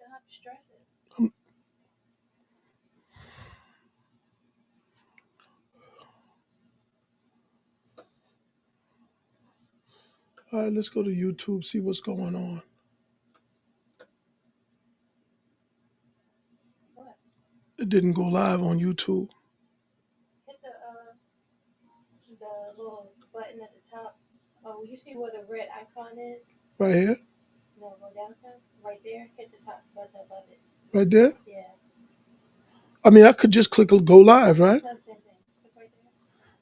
don't have to stress it. All right, let's go to YouTube, see what's going on. What? It didn't go live on YouTube. Hit the little button at the top. Oh, you see where the red icon is? Right here? No, go down some. Right there. Hit the top button above it. Right there? Yeah. I mean, I could just click go live, right? That's the same thing. Click right there.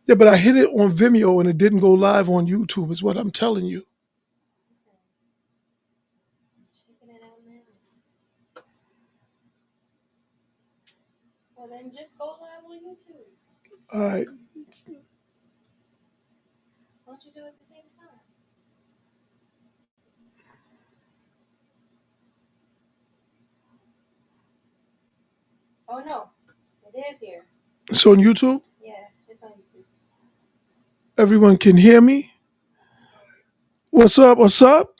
Yeah, but I hit it on Vimeo and it didn't go live on YouTube, is what I'm telling you. Listen. I'm checking it out now. Well, then just go live on YouTube. All right. Why don't you do it at the same time? Oh, no. It is here. It's on YouTube? Yeah, it's on YouTube. Everyone can hear me? What's up? What's up?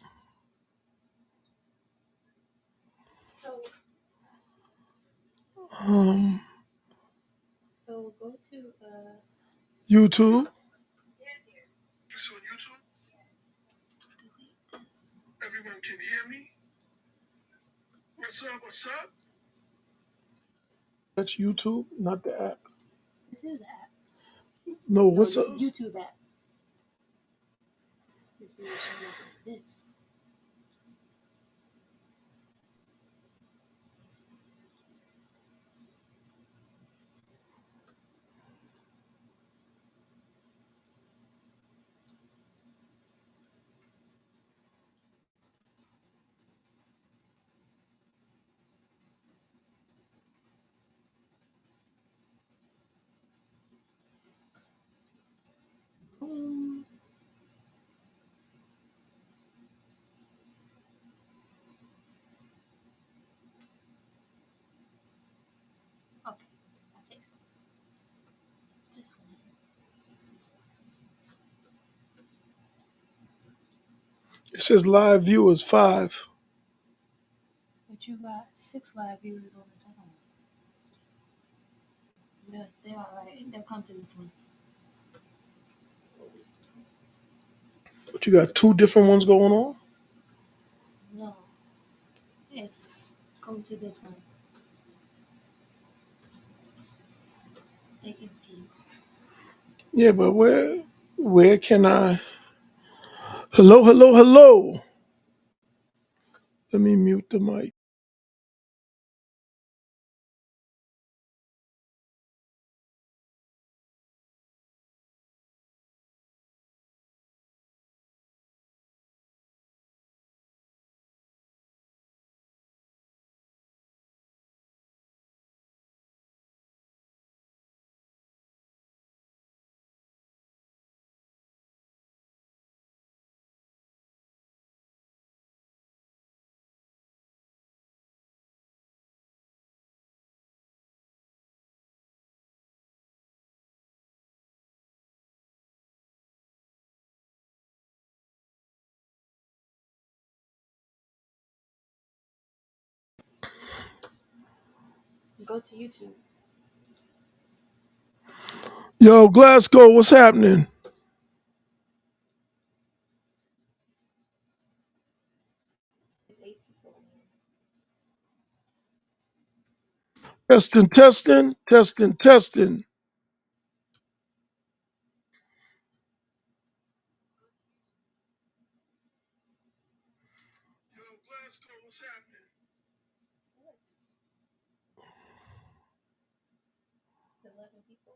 So go to YouTube. Yes, here. It's on YouTube? Everyone can hear me? What's up? What's up? That's YouTube, not the app. This is the app. No, what's this up? is YouTube app. This is showing up like this. Boom. Okay, I fixed it. This one. It says live viewers 5. But you got 6 live viewers on the second one. They're all right. They'll come to this one. But you got 2 different ones going on? No. Yes. Go to this one. They can see. Yeah, but where can I? Hello, hello, hello. Let me mute the mic. Go to YouTube. Yo, Glasgow, what's happening? It's 8 people in here. Testing, testing, testing, testing. Yo, Glasgow, what's happening? It's 11 people.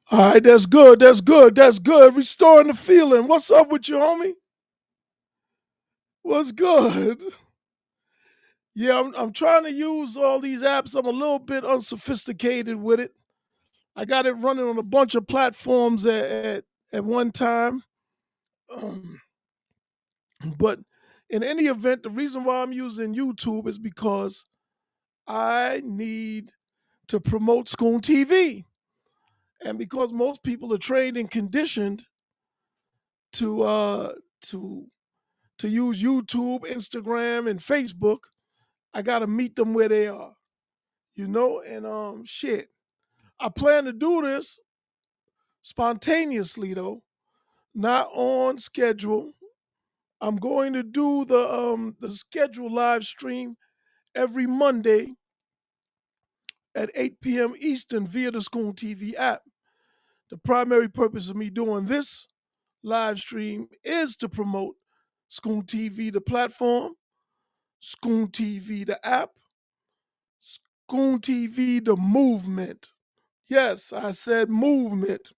All right, that's good, that's good, that's good. Restoring the feeling. What's up with you, homie? What's good? Yeah, I'm trying to use all these apps. I'm a little bit unsophisticated with it. I got it running on a bunch of platforms at one time. But in any event, the reason why I'm using YouTube is because I need to promote ScoonTV. And because most people are trained and conditioned to to use YouTube, Instagram, and Facebook, I gotta meet them where they are, and shit. I plan to do this spontaneously though, not on schedule. I'm going to do the scheduled live stream every Monday at 8 p.m. Eastern via the ScoonTV app. The primary purpose of me doing this live stream is to promote ScoonTV, the platform, ScoonTV, the app, ScoonTV, the movement. Yes, I said movement.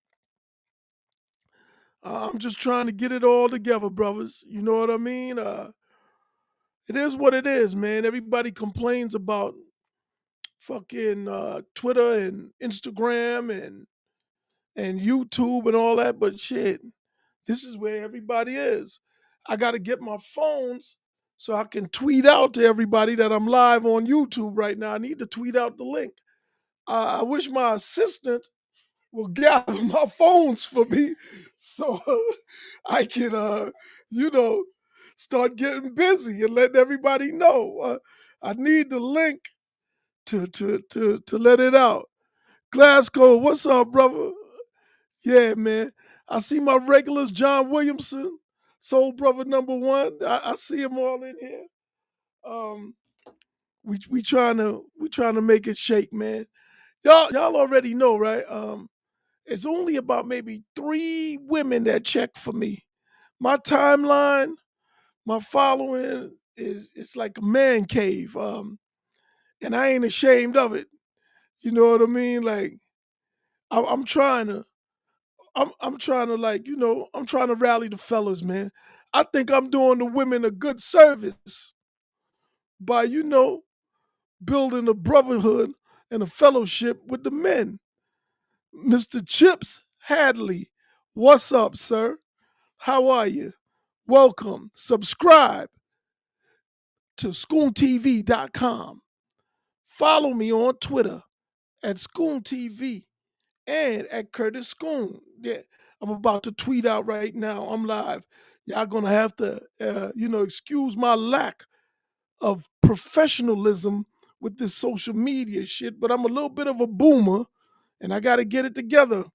I'm just trying to get it all together, brothers. You know what I mean? It is what it is, man. Everybody complains about fucking Twitter and Instagram and YouTube and all that, but shit, this is where everybody is. I got to get my phones so I can tweet out to everybody that I'm live on YouTube right now. I need to tweet out the link. I wish my assistant will gather my phones for me so I can, you know, start getting busy and letting everybody know. I need the link to let it out. Glasgow, what's up, brother? Yeah, man. I see my regulars, John Williamson, Soul Brother number one. I see them all in here. Um, we trying to make it shake, man. Y'all already know, right? It's only about maybe 3 women that check for me. My timeline, my following is it's like a man cave. And I ain't ashamed of it. You know what I mean? Like I'm trying to I'm trying to I'm trying to rally the fellas, man. I think I'm doing the women a good service by, building a brotherhood and a fellowship with the men. Mr. Chips Hadley, what's up, sir? How are you? Welcome. Subscribe to ScoonTV.com. Follow me on Twitter at ScoonTV and at Curtis Scoon. Yeah, I'm about to tweet out right now. I'm live. Y'all gonna have to, excuse my lack of professionalism with this social media shit, but I'm a little bit of a boomer and I gotta get it together.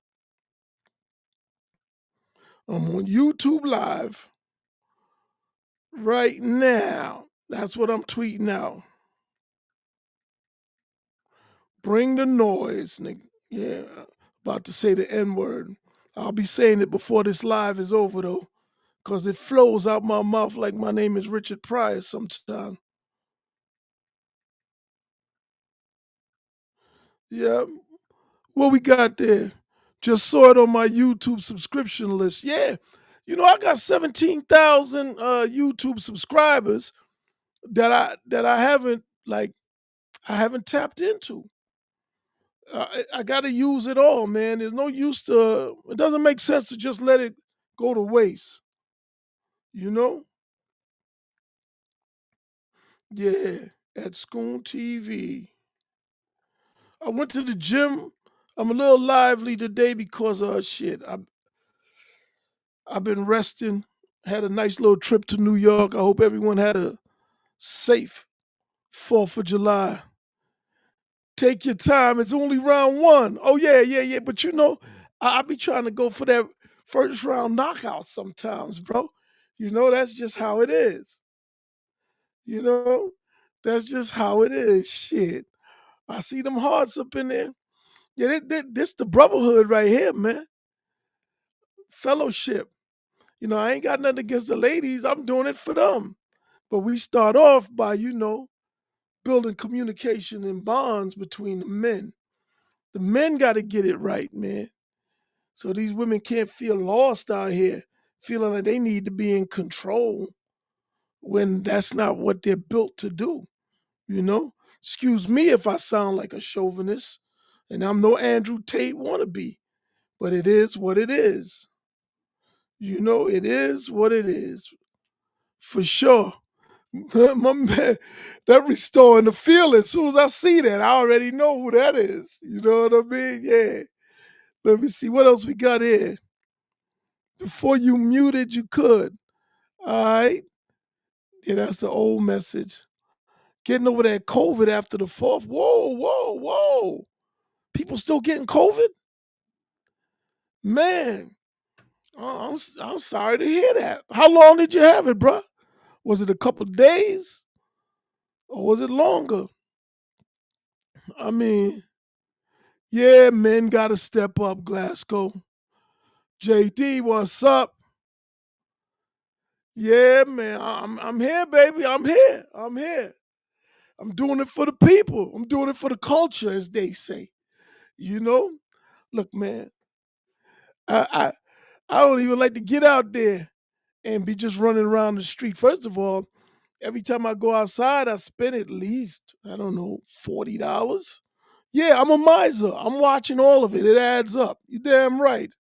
I'm on YouTube Live right now. That's what I'm tweeting out. Bring the noise, nigga. Yeah, about to say the N word. I'll be saying it before this live is over, though, because it flows out my mouth like my name is Richard Pryor sometimes. Yeah, what we got there? Just saw it on my YouTube subscription list. Yeah, I got 17,000 YouTube subscribers that I haven't I haven't tapped into. I got to use it all, man. There's no use to. It doesn't make sense to just let it go to waste. You know? Yeah. At Scoon TV, I went to the gym. I'm a little lively today because shit. I've been resting. Had a nice little trip to New York. I hope everyone had a safe 4th of July. Take your time. It's only round one. Oh yeah, yeah, yeah. But I be trying to go for that first round knockout sometimes, bro. That's just how it is. You know, that's just how it is. Shit. I see them hearts up in there. Yeah, this the brotherhood right here, man. Fellowship. I ain't got nothing against the ladies. I'm doing it for them. But we start off by, building communication and bonds between the men. The men got to get it right, man. So these women can't feel lost out here, feeling like they need to be in control when that's not what they're built to do, you know? Excuse me if I sound like a chauvinist, and I'm no Andrew Tate wannabe, but it is what it is. It is what it is. For sure. My man, that restoring the feeling. As soon as I see that, I already know who that is. You know what I mean? Yeah. Let me see what else we got here. Before you muted, you could. All right. Yeah, that's the old message. Getting over that COVID after the fourth. Whoa, whoa, whoa. People still getting COVID? Man, I'm sorry to hear that. How long did you have it, bruh? Was it a couple days or was it longer? I mean, yeah, men got to step up, Glasgow. JD, what's up? Yeah, man, I'm here, baby. I'm here. I'm here. I'm doing it for the people. I'm doing it for the culture, as they say. You know, look, man, I I, I don't even like to get out there and be just running around the street. First of all, every time I go outside, I spend at least I don't know $40. Yeah, I'm a miser. I'm watching all of it. It adds up. You damn right.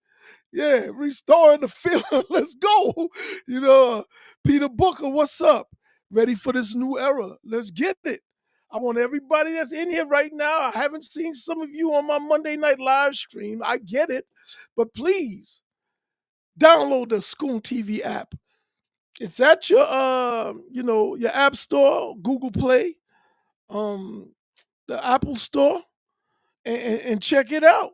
Yeah, restoring the feeling. Let's go. You know, Peter Booker, what's up? Ready for this new era? Let's get it. I want everybody that's in here right now. I haven't seen some of you on my Monday night live stream. I get it. But please download the Scoon TV app. It's at your your app store, Google Play, um, the Apple Store, and check it out.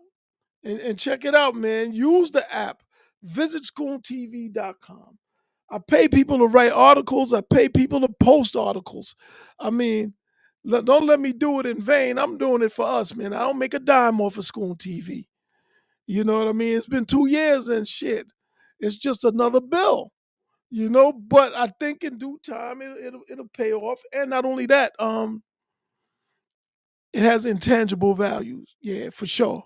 And check it out, man. Use the app. Visit ScoonTV.com. I pay people to write articles. I pay people to post articles. I mean, don't let me do it in vain. I'm doing it for us, man. I don't make a dime off of Schoon TV. You know what I mean? It's been 2 years and shit. It's just another bill, But I think in due time it'll pay off. And not only that, it has intangible values. Yeah, for sure.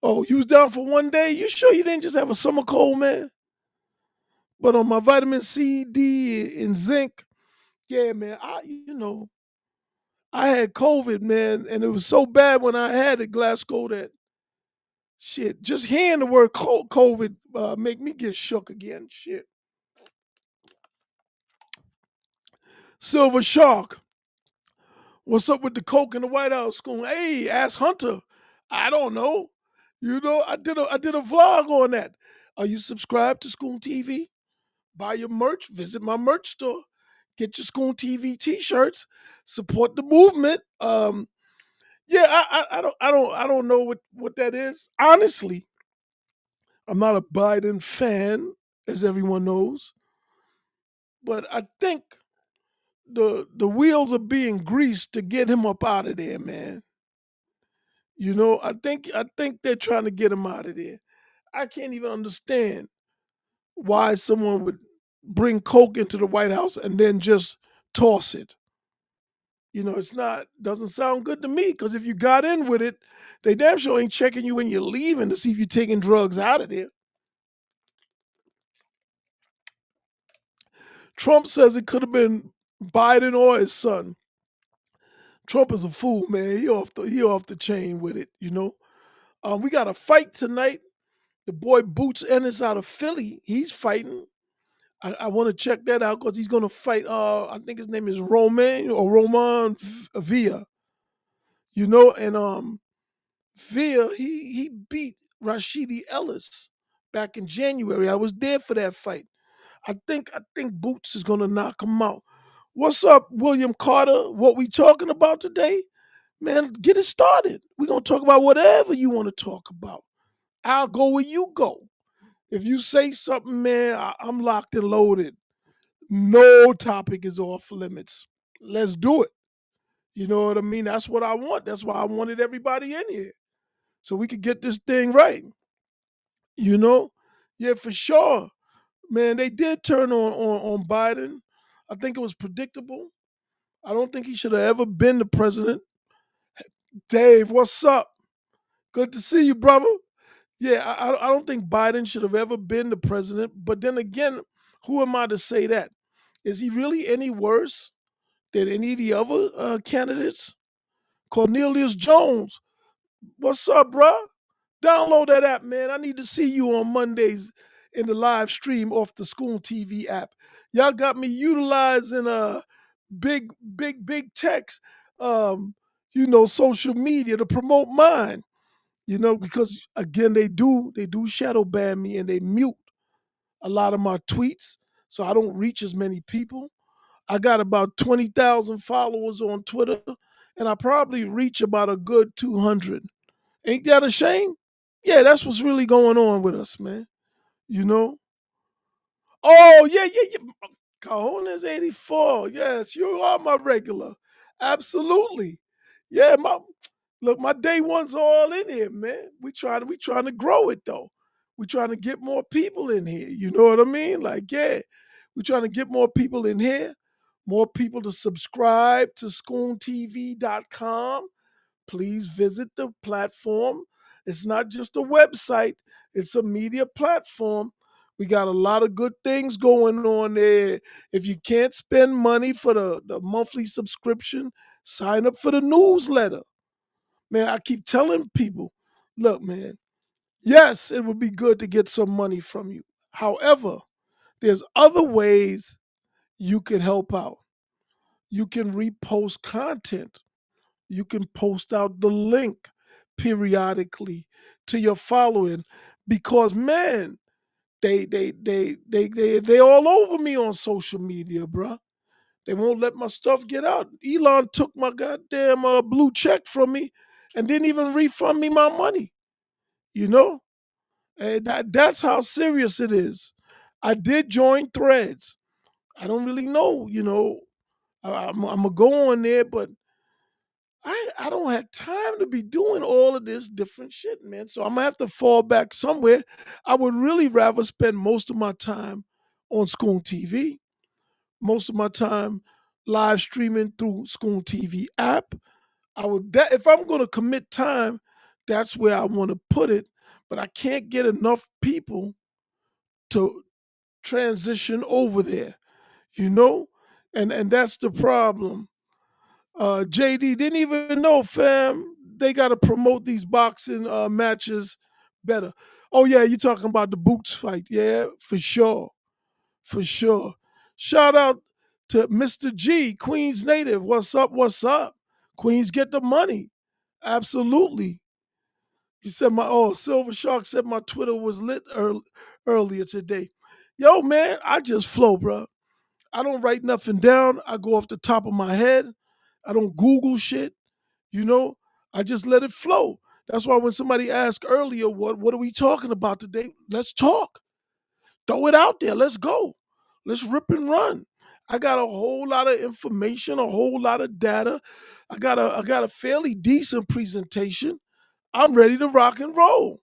Oh, you was down for 1 day? You sure you didn't just have a summer cold, man? But on my vitamin C, D, and zinc, yeah, man, I had COVID, man, and it was so bad when I had it, Glasgow, that shit, just hearing the word COVID make me get shook again. Shit. Silver Shark, what's up with the coke in the White House? Going, hey, ask Hunter. I don't know. I did a vlog on that. Are you subscribed to Schoon TV? Buy your merch, visit my merch store, get your Schoon TV t-shirts, support the movement. Yeah, I don't know what that is. Honestly, I'm not a Biden fan, as everyone knows, but I think the wheels are being greased to get him up out of there, man. I think they're trying to get him out of there. I can't even understand why someone would bring coke into the White House and then just toss it. It's not doesn't sound good to me because if you got in with it, they damn sure ain't checking you when you're leaving to see if you're taking drugs out of there. Trump says it could have been Biden or his son. Trump is a fool, man. He off the chain with it. We got a fight tonight. The boy Boots Ennis out of Philly, he's fighting. I want to check that out because he's going to fight. I think his name is Roman Villa. And Villa he beat Rashidi Ellis back in January. I was there for that fight. I think Boots is going to knock him out. What's up, William Carter? What we talking about today? Man, get it started. We're going to talk about whatever you want to talk about. I'll go where you go. If you say something, man, I'm locked and loaded. No topic is off limits. Let's do it. You know what I mean? That's what I want. That's why I wanted everybody in here. So we could get this thing right. You know? Yeah, for sure. Man, they did turn on Biden. I think it was predictable. I don't think he should have ever been the president. Dave, what's up? Good to see you, brother. Yeah, I don't think Biden should have ever been the president. But then again, who am I to say that? Is he really any worse than any of the other candidates? Cornelius Jones, what's up, bruh? Download that app, man. I need to see you on Mondays in the live stream off the School TV app. Y'all got me utilizing big text, social media to promote mine. Because again they do shadow ban me and they mute a lot of my tweets. so I don't reach as many people. I got about 20,000 followers on Twitter, and I probably reach about a good 200. Ain't that a shame? Yeah, that's what's really going on with us, man. You know? Oh, yeah, yeah, yeah. Cajones 84. Yes, you are my regular. Absolutely. Yeah, my day one's all in here, man. We trying to grow it though. We trying to get more people in here. You know what I mean? Like, yeah, we trying to get more people in here, more people to subscribe to ScoonTV.com. Please visit the platform. It's not just a website, it's a media platform. We got a lot of good things going on there. If you can't spend money for the monthly subscription, sign up for the newsletter. Man, I keep telling people, look, man, yes, it would be good to get some money from you. However, there's other ways you can help out. You can repost content. You can post out the link periodically to your following because man, they all over me on social media, bruh. They won't let my stuff get out. Elon took my goddamn blue check from me and didn't even refund me my money. You know, and that's how serious it is. I did join Threads. I don't really know. I'm gonna go on there, but I don't have time to be doing all of this different shit, man. So I'm gonna have to fall back somewhere. I would really rather spend most of my time on Schoon TV, most of my time live streaming through Schoon TV app. If I'm gonna commit time, that's where I want to put it. But I can't get enough people to transition over there, you know? And that's the problem. JD didn't even know, fam. They got to promote these boxing matches better. Oh yeah, you talking about the Boots fight? Yeah, for sure, for sure. Shout out to Mr. G, Queens native. What's up? What's up? Queens get the money. Absolutely. He said Silver Shark said my Twitter was lit earlier today. Yo, man, I just flow, bro. I don't write nothing down. I go off the top of my head. I don't Google shit. You know, I just let it flow. That's why when somebody asked earlier, what are we talking about today? Let's talk. Throw it out there. Let's go. Let's rip and run. I got a whole lot of information, a whole lot of data. I got a fairly decent presentation. I'm ready to rock and roll.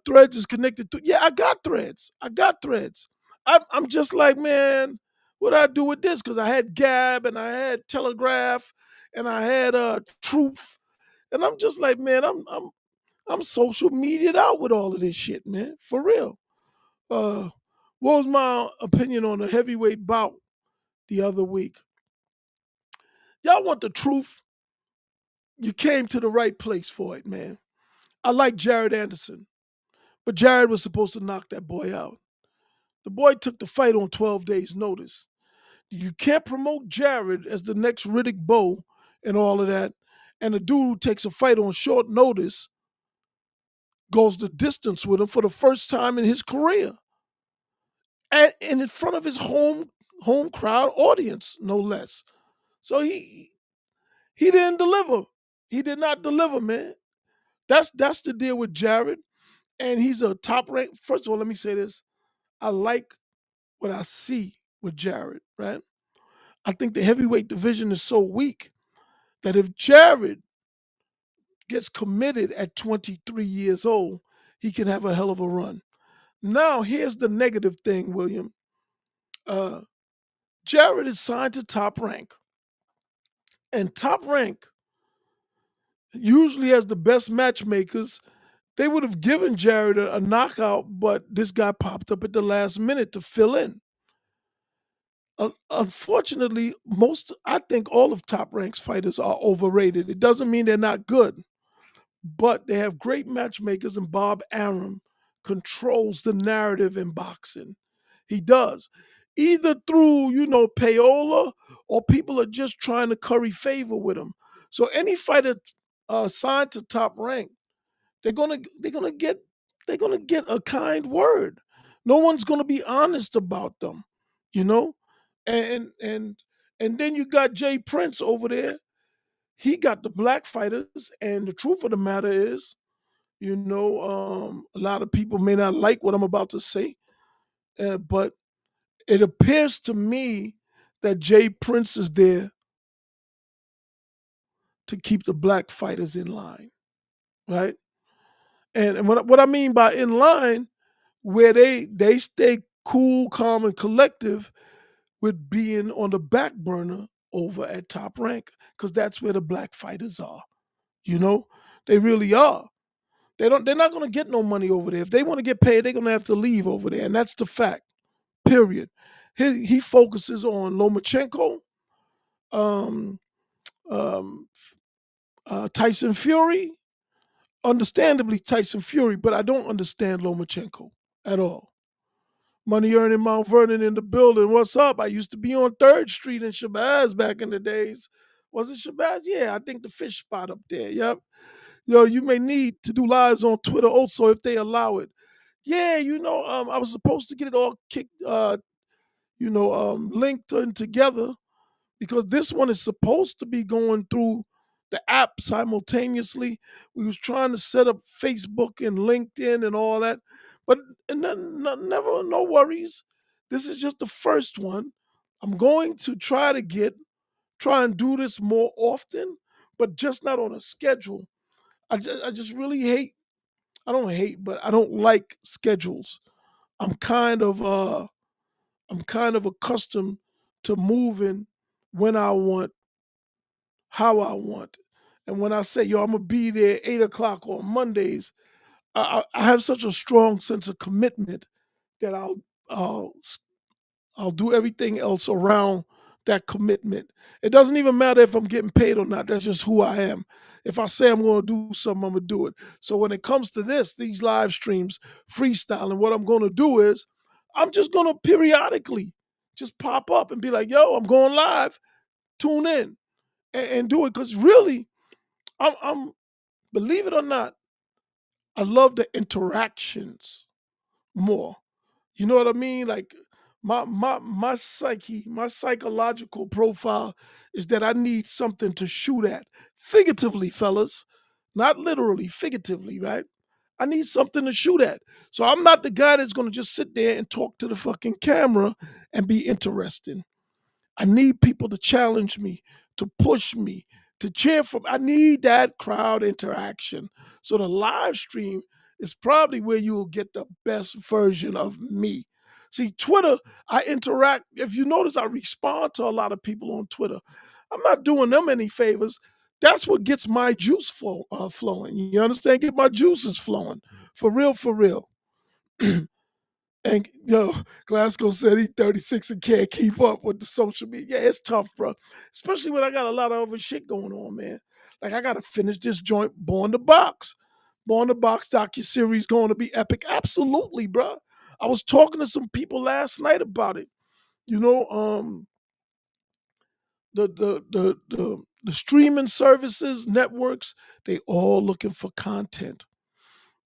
Threads is connected to. Yeah, I got Threads. I got Threads. I'm just like, man, what do I do with this? Because I had Gab and I had Telegraph and I had Truth, and I'm just like, man, I'm social media'd out with all of this shit, man, for real. Uh, what was my opinion on the heavyweight bout the other week? Y'all want the truth? You came to the right place for it, man. I like Jared Anderson, but Jared was supposed to knock that boy out. The boy took the fight on 12 days' notice. You can't promote Jared as the next Riddick Bowe and all of that. And the dude who takes a fight on short notice goes the distance with him for the first time in his career. And in front of his home crowd audience, no less. So he didn't deliver. He did not deliver, man. That's the deal with Jared. And he's a top rank. First of all, let me say this. I like what I see with Jared, right? I think the heavyweight division is so weak that if Jared gets committed at 23 years old, he can have a hell of a run. Now, here's the negative thing, William. Uh, Jared is signed to Top Rank, and Top Rank usually has the best matchmakers. They would have given Jared a knockout, but this guy popped up at the last minute to fill in. Unfortunately, I think all of Top Rank's fighters are overrated. It doesn't mean they're not good, but they have great matchmakers, and Bob Arum controls the narrative in boxing. He does. Either through, payola, or people are just trying to curry favor with him. So any fighter signed to Top Rank, they're gonna get a kind word. No one's going to be honest about them, you know? And and and then you got Jay Prince over there. He got the black fighters, and the truth of the matter is, a lot of people may not like what I'm about to say, but it appears to me that Jay Prince is there to keep the black fighters in line, right? And what I mean by in line, where they stay cool, calm, and collective with being on the back burner over at Top Rank, because that's where the black fighters are. You know, they really are. They're not going to get no money over there. If they want to get paid, they're going to have to leave over there, and that's the fact. Period. He focuses on Lomachenko, um, um, Tyson Fury, understandably Tyson Fury, but I don't understand Lomachenko at all. Money earning Mount Vernon in the building. What's up? I used to be on 3rd Street in Shabazz back in the days. Was it Shabazz? Yeah, I think the fish spot up there. Yep. Yo, you may need to do lives on Twitter also if they allow it. Yeah, I was supposed to get it all linked in together, because this one is supposed to be going through the app simultaneously. We was trying to set up Facebook and LinkedIn and all that, but and then, never, no worries. This is just the first one. I'm going to try and do this more often, but just not on a schedule. I just really hate. I don't hate, but I don't like schedules. I'm kind of uh I'm kind of accustomed to moving when I want, how I want. And when I say, yo, I'm gonna be there 8 o'clock on Mondays, I have such a strong sense of commitment that I'll I'll do everything else around that commitment. It doesn't even matter if I'm getting paid or not. That's just who I am. If I say I'm going to do something, I'm going to do it. So when it comes to these live streams, freestyling, what I'm going to do is I'm just going to periodically just pop up and be like, yo, I'm going live. Tune in and do it. Because really, I'm, believe it or not, I love the interactions more. You know what I mean? Like my psyche, my psychological profile is that I need something to shoot at. Figuratively, fellas. Not literally, figuratively, right? I need something to shoot at. So I'm not the guy that's gonna just sit there and talk to the fucking camera and be interesting. I need people to challenge me, to push me, to cheer for me. I need that crowd interaction. So the live stream is probably where you will get the best version of me. See, Twitter, I interact. If you notice, I respond to a lot of people on Twitter. I'm not doing them any favors. That's what gets my flowing. You understand? Get my juices flowing. For real, for real. And Glasgow said he's 36 and can't keep up with the social media. Yeah, it's tough, bro. Especially when I got a lot of other shit going on, man. Like I gotta finish this joint, Born the Box. Born the Box docuseries going to be epic. Absolutely, bro. I was talking to some people last night about it. You know, the streaming services, networks, they all looking for content.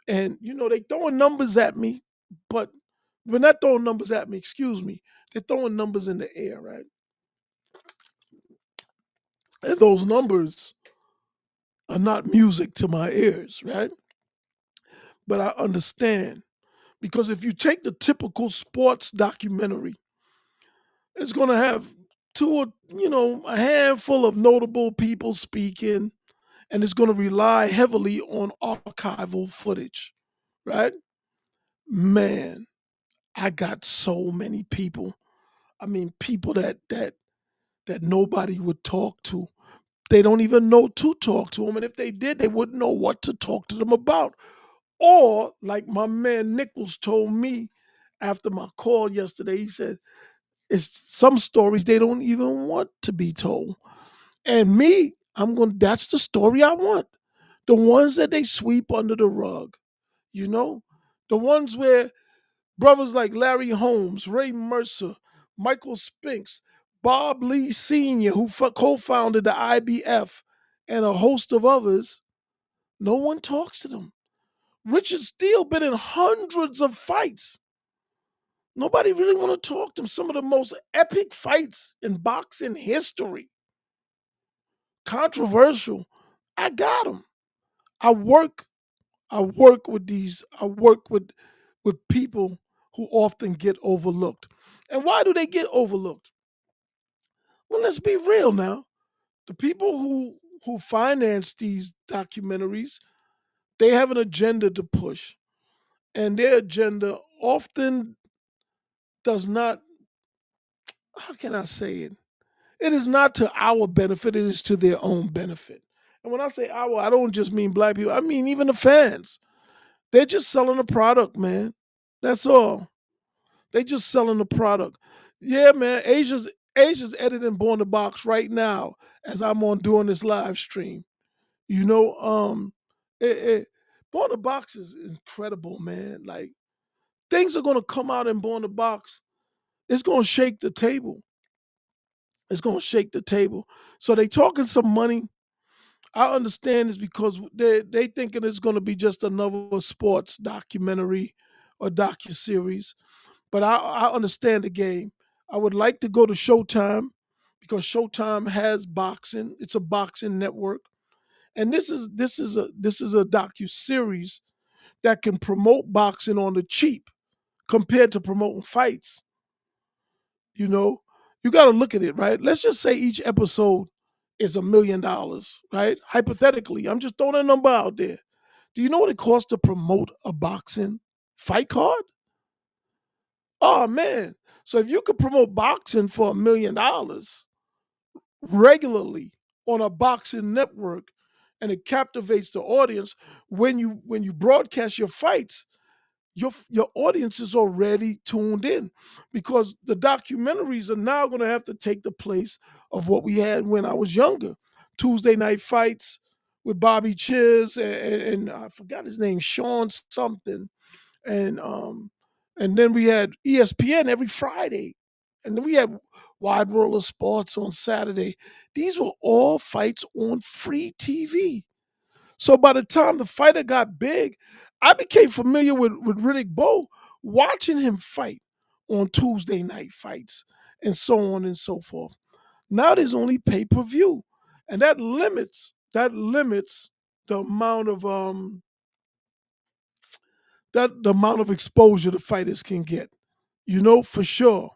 And they throwing numbers at me, but we're not throwing numbers at me, excuse me. They're throwing numbers in the air, right? And those numbers are not music to my ears, right? But I understand, because if you take the typical sports documentary, it's going to have a handful of notable people speaking, and it's going to rely heavily on archival footage, right? Man, I got so many people. I mean, people that nobody would talk to. They don't even know to talk to them, and if they did, they wouldn't know what to talk to them about. Or like my man Nichols told me after my call yesterday, he said it's some stories they don't even want to be told. And me, that's the story I want. The ones that they sweep under the rug, you know? The ones where brothers like Larry Holmes, Ray Mercer, Michael Spinks, Bob Lee Sr., who co-founded the IBF, and a host of others, no one talks to them. Richard Steele been in hundreds of fights. Nobody really want to talk to them. Some of the most epic fights in boxing history, controversial. I got them. I work. I work with these. I work with people who often get overlooked. And why do they get overlooked? Well, let's be real now. The people who finance these documentaries, they have an agenda to push, and their agenda often does not. How can I say it? It is not to our benefit, it is to their own benefit. And when I say our, I don't just mean black people, I mean even the fans. They're just selling a product, man. That's all. They just selling the product. Yeah, man. Asia's editing Born the Box right now as I'm on doing this live stream. You know, it, it, Born the Box is incredible, man. Like things are gonna come out in Born the Box. It's gonna shake the table. It's gonna shake the table. So they talking some money. I understand this because they thinking it's going to be just another sports documentary or docu series. But I understand the game. I would like to go to Showtime because Showtime has boxing. It's a boxing network, and this is a docu series that can promote boxing on the cheap compared to promoting fights. You know, you got to look at it, right? Let's just say each episode is $1 million, right? Hypothetically, I'm just throwing a number out there. Do you know what it costs to promote a boxing fight card? Oh man. So if you could promote boxing for $1 million regularly on a boxing network and it captivates the audience when you broadcast your fights, your audience is already tuned in because the documentaries are now going to have to take the place of what we had when I was younger. Tuesday night fights with Bobby Chiz and I forgot his name, Sean something, and um and then we had ESPN every Friday, and then we had Wide World of Sports on Saturday. These were all fights on free TV. So by the time the fighter got big, I became familiar with Riddick Bowe, watching him fight on Tuesday night fights and so on and so forth. Now there's only pay-per-view. And that limits the amount of the amount of exposure the fighters can get. You know, for sure.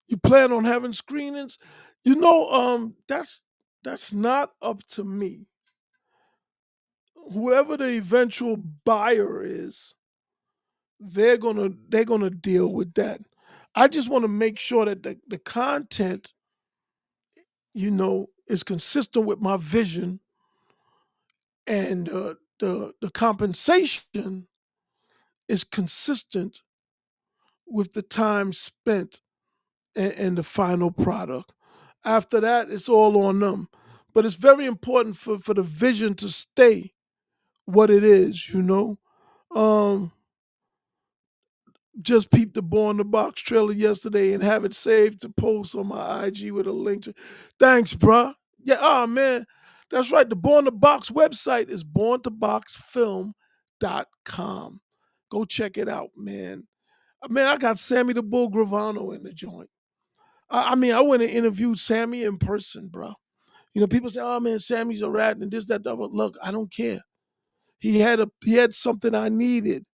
You plan on having screenings? That's not up to me. Whoever the eventual buyer is, they're gonna deal with that. I just want to make sure that the content, is consistent with my vision, and the compensation is consistent with the time spent and the final product. After that, it's all on them. But it's very important for the vision to stay what it is. Um, just peeped the Born the Box trailer yesterday and have it saved to post on my IG with a link to. Thanks, bruh. Yeah, oh man. That's right. The Born the Box website is borntoboxfilm.com. Go check it out, man. Man, I got Sammy the Bull Gravano in the joint. I went and interviewed Sammy in person, bro. People say, "Oh man, Sammy's a rat and this, that, the other." Look, I don't care. He had something I needed.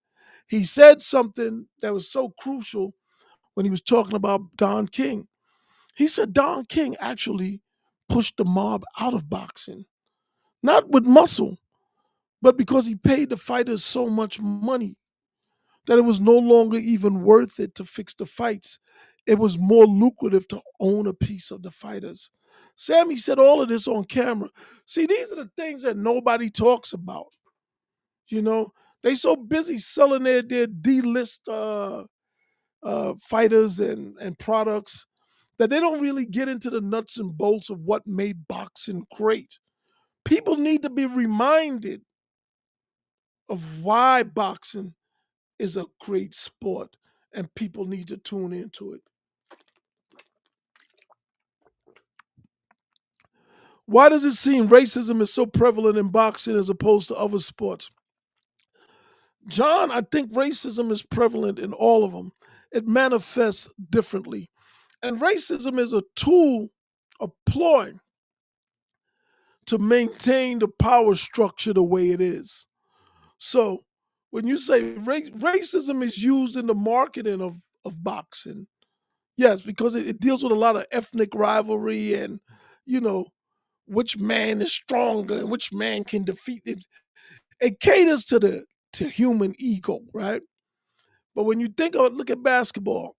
He said something that was so crucial when he was talking about Don King. He said Don King actually pushed the mob out of boxing, not with muscle, but because he paid the fighters so much money that it was no longer even worth it to fix the fights. It was more lucrative to own a piece of the fighters. Sammy said all of this on camera. See, these are the things that nobody talks about. You know, they so busy selling their D-list fighters and products that they don't really get into the nuts and bolts of what made boxing great. People need to be reminded of why boxing is a great sport, and people need to tune into it. Why does it seem racism is so prevalent in boxing as opposed to other sports? John, I think racism is prevalent in all of them. It manifests differently. And racism is a tool, a ploy to maintain the power structure the way it is. So when you say racism is used in the marketing of boxing, yes, because it deals with a lot of ethnic rivalry and, you know, which man is stronger and which man can defeat it. It caters to the to human ego, right? But when you think of it, look at basketball,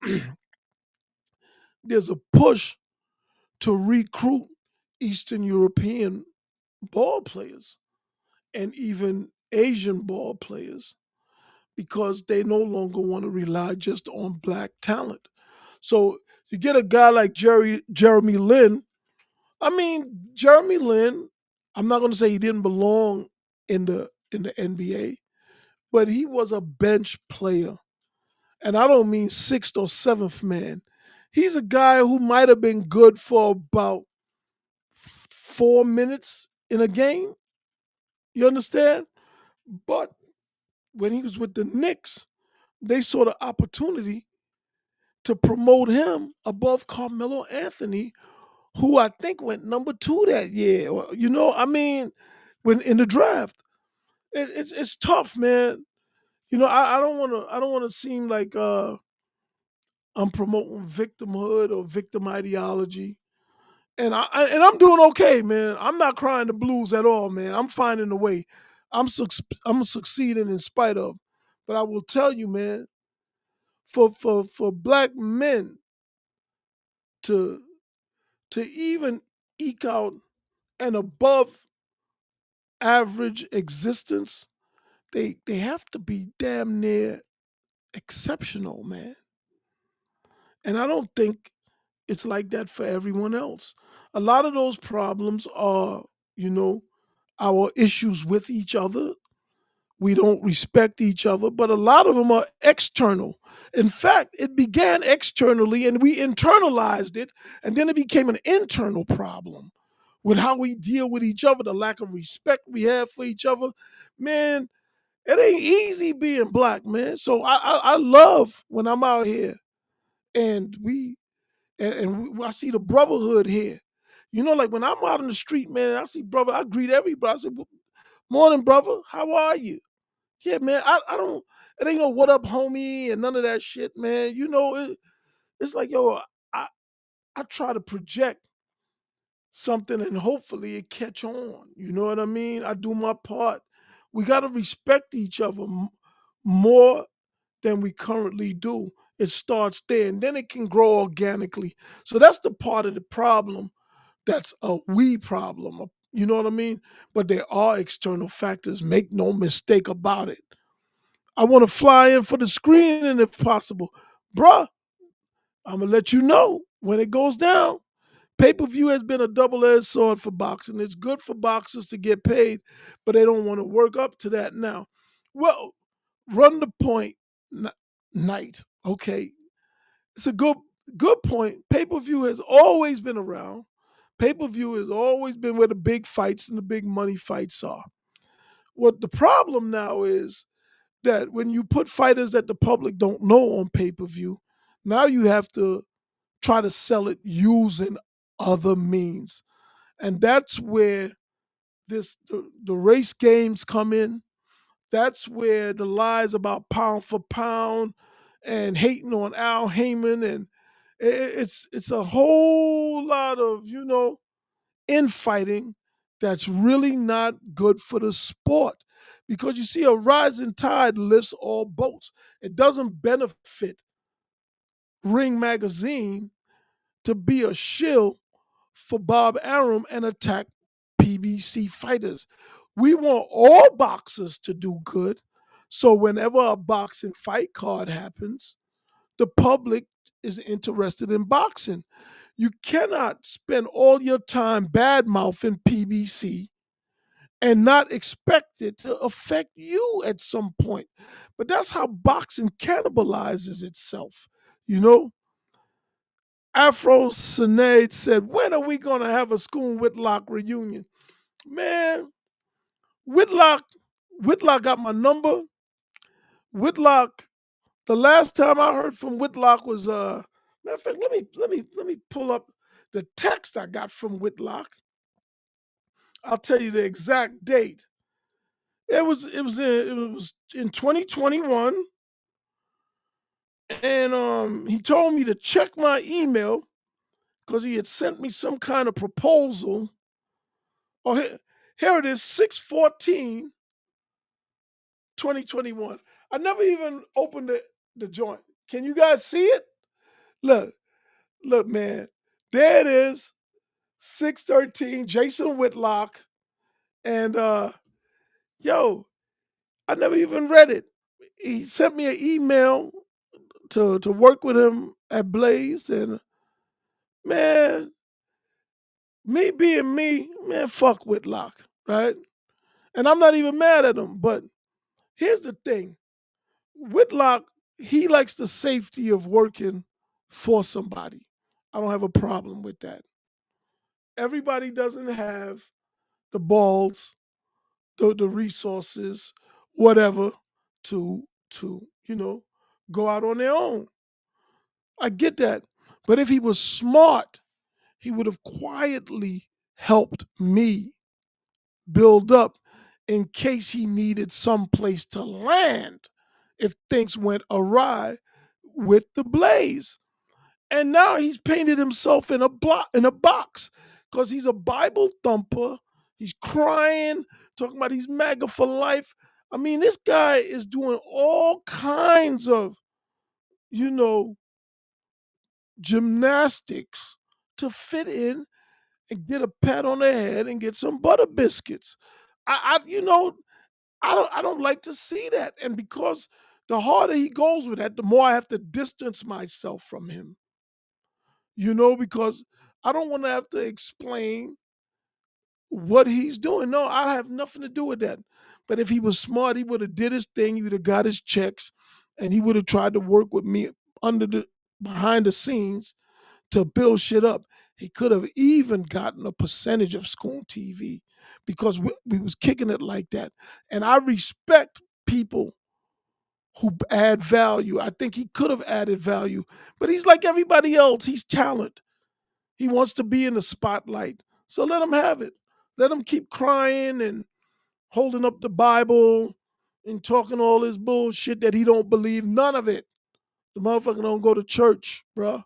there's a push to recruit Eastern European ball players and even Asian ball players because they no longer want to rely just on black talent. So you get a guy like Jeremy Lin. I mean, Jeremy Lin, I'm not going to say he didn't belong in the NBA, but he was a bench player. And I don't mean sixth or seventh man. He's a guy who might have been good for about 4 minutes in a game. You understand? But when he was with the Knicks, they saw the opportunity to promote him above Carmelo Anthony, who I think went number two that year. You know, I mean, when in the draft, it's tough, man. You know, I don't want to seem like I'm promoting victimhood or victim ideology. And I'm doing okay, man. I'm not crying the blues at all, man. I'm finding a way. I'm succeeding in spite of. But I will tell you, man, for black men to even eke out an above average existence, they have to be damn near exceptional, man. And I don't think it's like that for everyone else. A lot of those problems are, you know, our issues with each other. We don't respect each other, but a lot of them are external. In fact, it began externally and we internalized it, and then it became an internal problem with how we deal with each other, the lack of respect we have for each other. Man, it ain't easy being black, man. So I love when I'm out here and I see the brotherhood here. You know, like when I'm out in the street, man, I see brother, I greet everybody. I say, morning, brother. How are you? Yeah, man. I don't. It ain't no what up, homie, and none of that shit, man. You know, it's like yo, I I try to project something and hopefully it catch on. You know what I mean? I do my part. We got to respect each other more than we currently do. It starts there, and then it can grow organically. So that's the part of the problem that's a we problem. You know what I mean? But there are external factors. Make no mistake about it. I want to fly in for the screening if possible. Bruh, I'm going to let you know when it goes down. Pay per view has been a double edged sword for boxing. It's good for boxers to get paid, but they don't want to work up to that now. Well, run the point night. Okay. It's a good point. Pay per view has always been around. Pay per view has always been where the big fights and the big money fights are. What the problem now is that when you put fighters that the public don't know on pay per view, now you have to try to sell it using other means. And that's where the race games come in. That's where the lies about pound for pound and hating on Al Heyman and it's a whole lot of, you know, infighting that's really not good for the sport. Because you see, a rising tide lifts all boats. It doesn't benefit Ring Magazine to be a shill for Bob Arum and attack PBC fighters. We want all boxers to do good. So whenever a boxing fight card happens, the public is interested in boxing. You cannot spend all your time bad mouthing PBC and not expect it to affect you at some point. But that's how boxing cannibalizes itself. You know, Afro Sinead said, when are we going to have a Scoon Whitlock reunion? Man, Whitlock, Whitlock got my number. Whitlock. The last time I heard from Whitlock was matter of fact, let me pull up the text I got from Whitlock. I'll tell you the exact date. It was in 2021, and he told me to check my email because he had sent me some kind of proposal. Oh, here it is, 6/14/2021. I never even opened the joint. Can you guys see it? Look, look, man. There it is, 6/13, Jason Whitlock. And yo, I never even read it. He sent me an email to work with him at Blaze, and man, me being me, man, fuck Whitlock, right? And I'm not even mad at him, but here's the thing. Whitlock, he likes the safety of working for somebody. I don't have a problem with that. Everybody doesn't have the balls, the resources, whatever, to go out on their own. I get that. But if he was smart, he would have quietly helped me build up in case he needed some place to land if things went awry with the Blaze. And now he's painted himself in a box because he's a Bible thumper. He's crying, talking about he's MAGA for life. I mean, this guy is doing all kinds of, you know, gymnastics to fit in and get a pat on the head and get some butter biscuits. I don't like to see that. And because the harder he goes with that, the more I have to distance myself from him. Because I don't want to have to explain what he's doing. No, I have nothing to do with that. But if he was smart, he would have did his thing. He would have got his checks, and he would have tried to work with me under the behind the scenes to build shit up. He could have even gotten a percentage of ScoonTV because we was kicking it like that. And I respect people who add value. I think he could have added value, but he's like everybody else. He's talent. He wants to be in the spotlight. So let him have it. Let him keep crying and holding up the Bible and talking all this bullshit that he don't believe. None of it. The motherfucker don't go to church, bruh.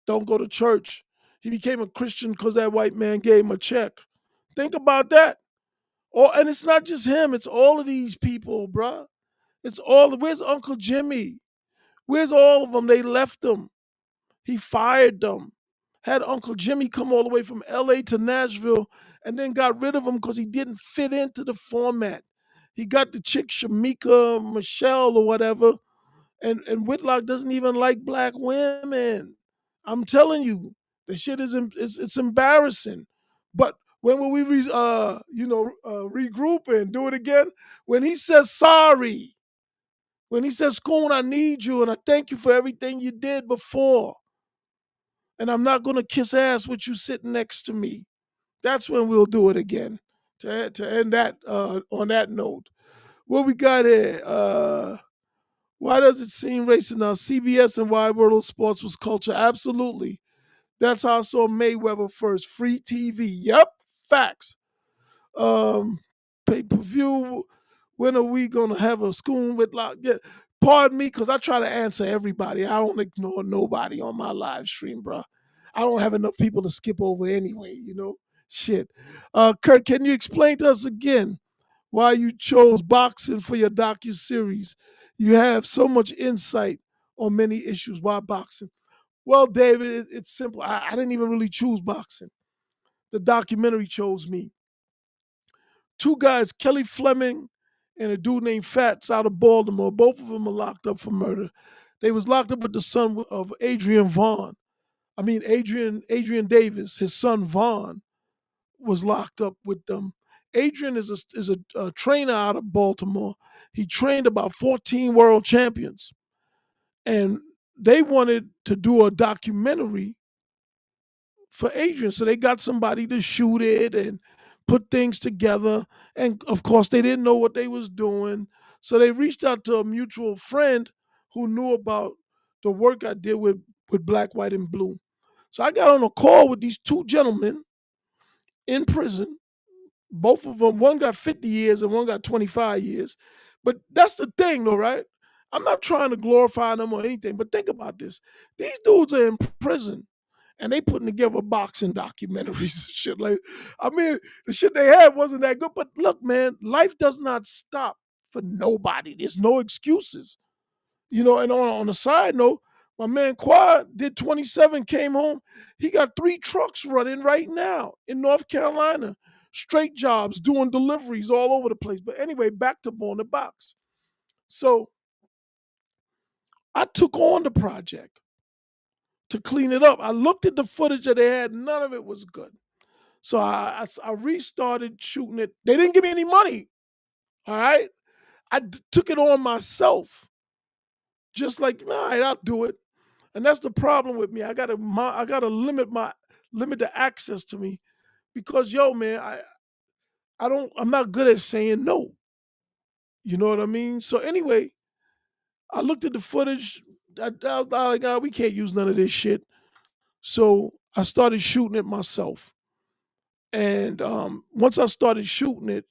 Don't go to church. He became a Christian because that white man gave him a check. Think about that. And it's not just him. It's all of these people, bruh. Where's Uncle Jimmy? Where's all of them? They left him. He fired them. Had Uncle Jimmy come all the way from LA to Nashville and then got rid of him because he didn't fit into the format. He got the chick Shamika Michelle or whatever, and Whitlock doesn't even like black women. I'm telling you, the shit it's embarrassing. But when will we regroup and do it again? When he says sorry, when he says, Scoon, I need you and I thank you for everything you did before. And I'm not gonna kiss ass with you sitting next to me. That's when we'll do it again. To end that on that note. What we got here? Why does it seem racing now? CBS and Wide World of Sports was culture. Absolutely. That's how I saw Mayweather first. Free TV. Yep. Facts. Um, Pay-per-view. When are we gonna have a Scoon Whitlock? Yeah. Pardon me, because I try to answer everybody. I don't ignore nobody on my live stream, bro. I don't have enough people to skip over anyway. Shit. Kurt, can you explain to us again why you chose boxing for your docu-series? You have so much insight on many issues. Why boxing? Well, David, it's simple. I didn't even really choose boxing. The documentary chose me. Two guys, Kelly Fleming and a dude named Fats out of Baltimore. Both of them are locked up for murder. They was locked up with the son of Adrian Vaughn. I mean Adrian Davis. His son Vaughn was locked up with them. Adrian is a trainer out of Baltimore. He trained about 14 world champions, and they wanted to do a documentary for Adrian. So they got somebody to shoot it and put things together. And of course, they didn't know what they was doing. So they reached out to a mutual friend who knew about the work I did with Black, White, and Blue. So I got on a call with these two gentlemen in prison. Both of them, one got 50 years and one got 25 years. But that's the thing, though, right? I'm not trying to glorify them or anything, but think about this. These dudes are in prison and they putting together boxing documentaries and shit. Like, I mean, the shit they had wasn't that good. But look, man, life does not stop for nobody. There's no excuses. And on a side note, my man Quad did 27, came home. He got 3 trucks running right now in North Carolina. Straight jobs, doing deliveries all over the place. But anyway, back to Born the Box. So I took on the project to clean it up. I looked at the footage that they had. None of it was good. So I restarted shooting it. They didn't give me any money. All right. Took it on myself. Just like, all right, I'll do it. And that's the problem with me. I gotta limit the access to me because yo, man, I'm not good at saying no. You know what I mean? So anyway, I looked at the footage. I was like, "Ah, we can't use none of this shit." So I started shooting it myself. And once I started shooting it,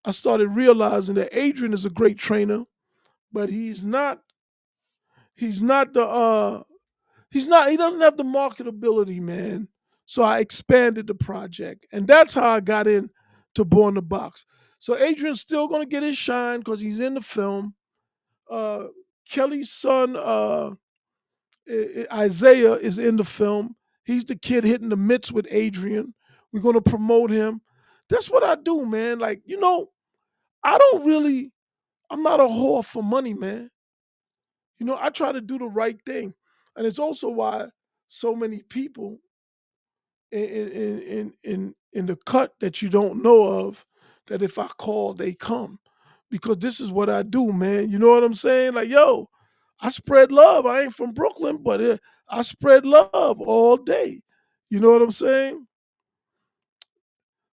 I started realizing that Adrian is a great trainer, but he's not the he doesn't have the marketability, man. So I expanded the project. And that's how I got in to Born the Box. So Adrian's still gonna get his shine because he's in the film. Uh Kelly's son, Isaiah, is in the film. He's the kid hitting the mitts with Adrian. We're gonna promote him. That's what I do, man. Like, I don't really, I'm not a whore for money, man. I try to do the right thing. And it's also why so many people in the cut that you don't know of, that if I call, they come. Because this is what I do, man. You know what I'm saying? Like, yo, I spread love. I ain't from Brooklyn, but I spread love all day. You know what I'm saying?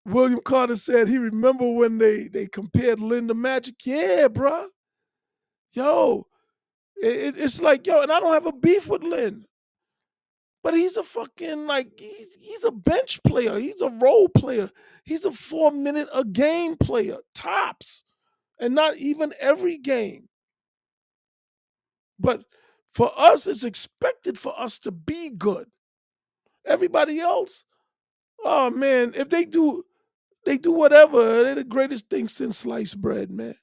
William Carter said he remember when they compared Linda Magic. Yeah, bruh. Yo, it's like, yo, and I don't have a beef with Lynn. But he's a fucking, like, he's a bench player. He's a role player. He's a 4 minute a game player, tops. And not even every game. But for us, it's expected for us to be good. Everybody else, oh man, if they do whatever. They're the greatest thing since sliced bread, man.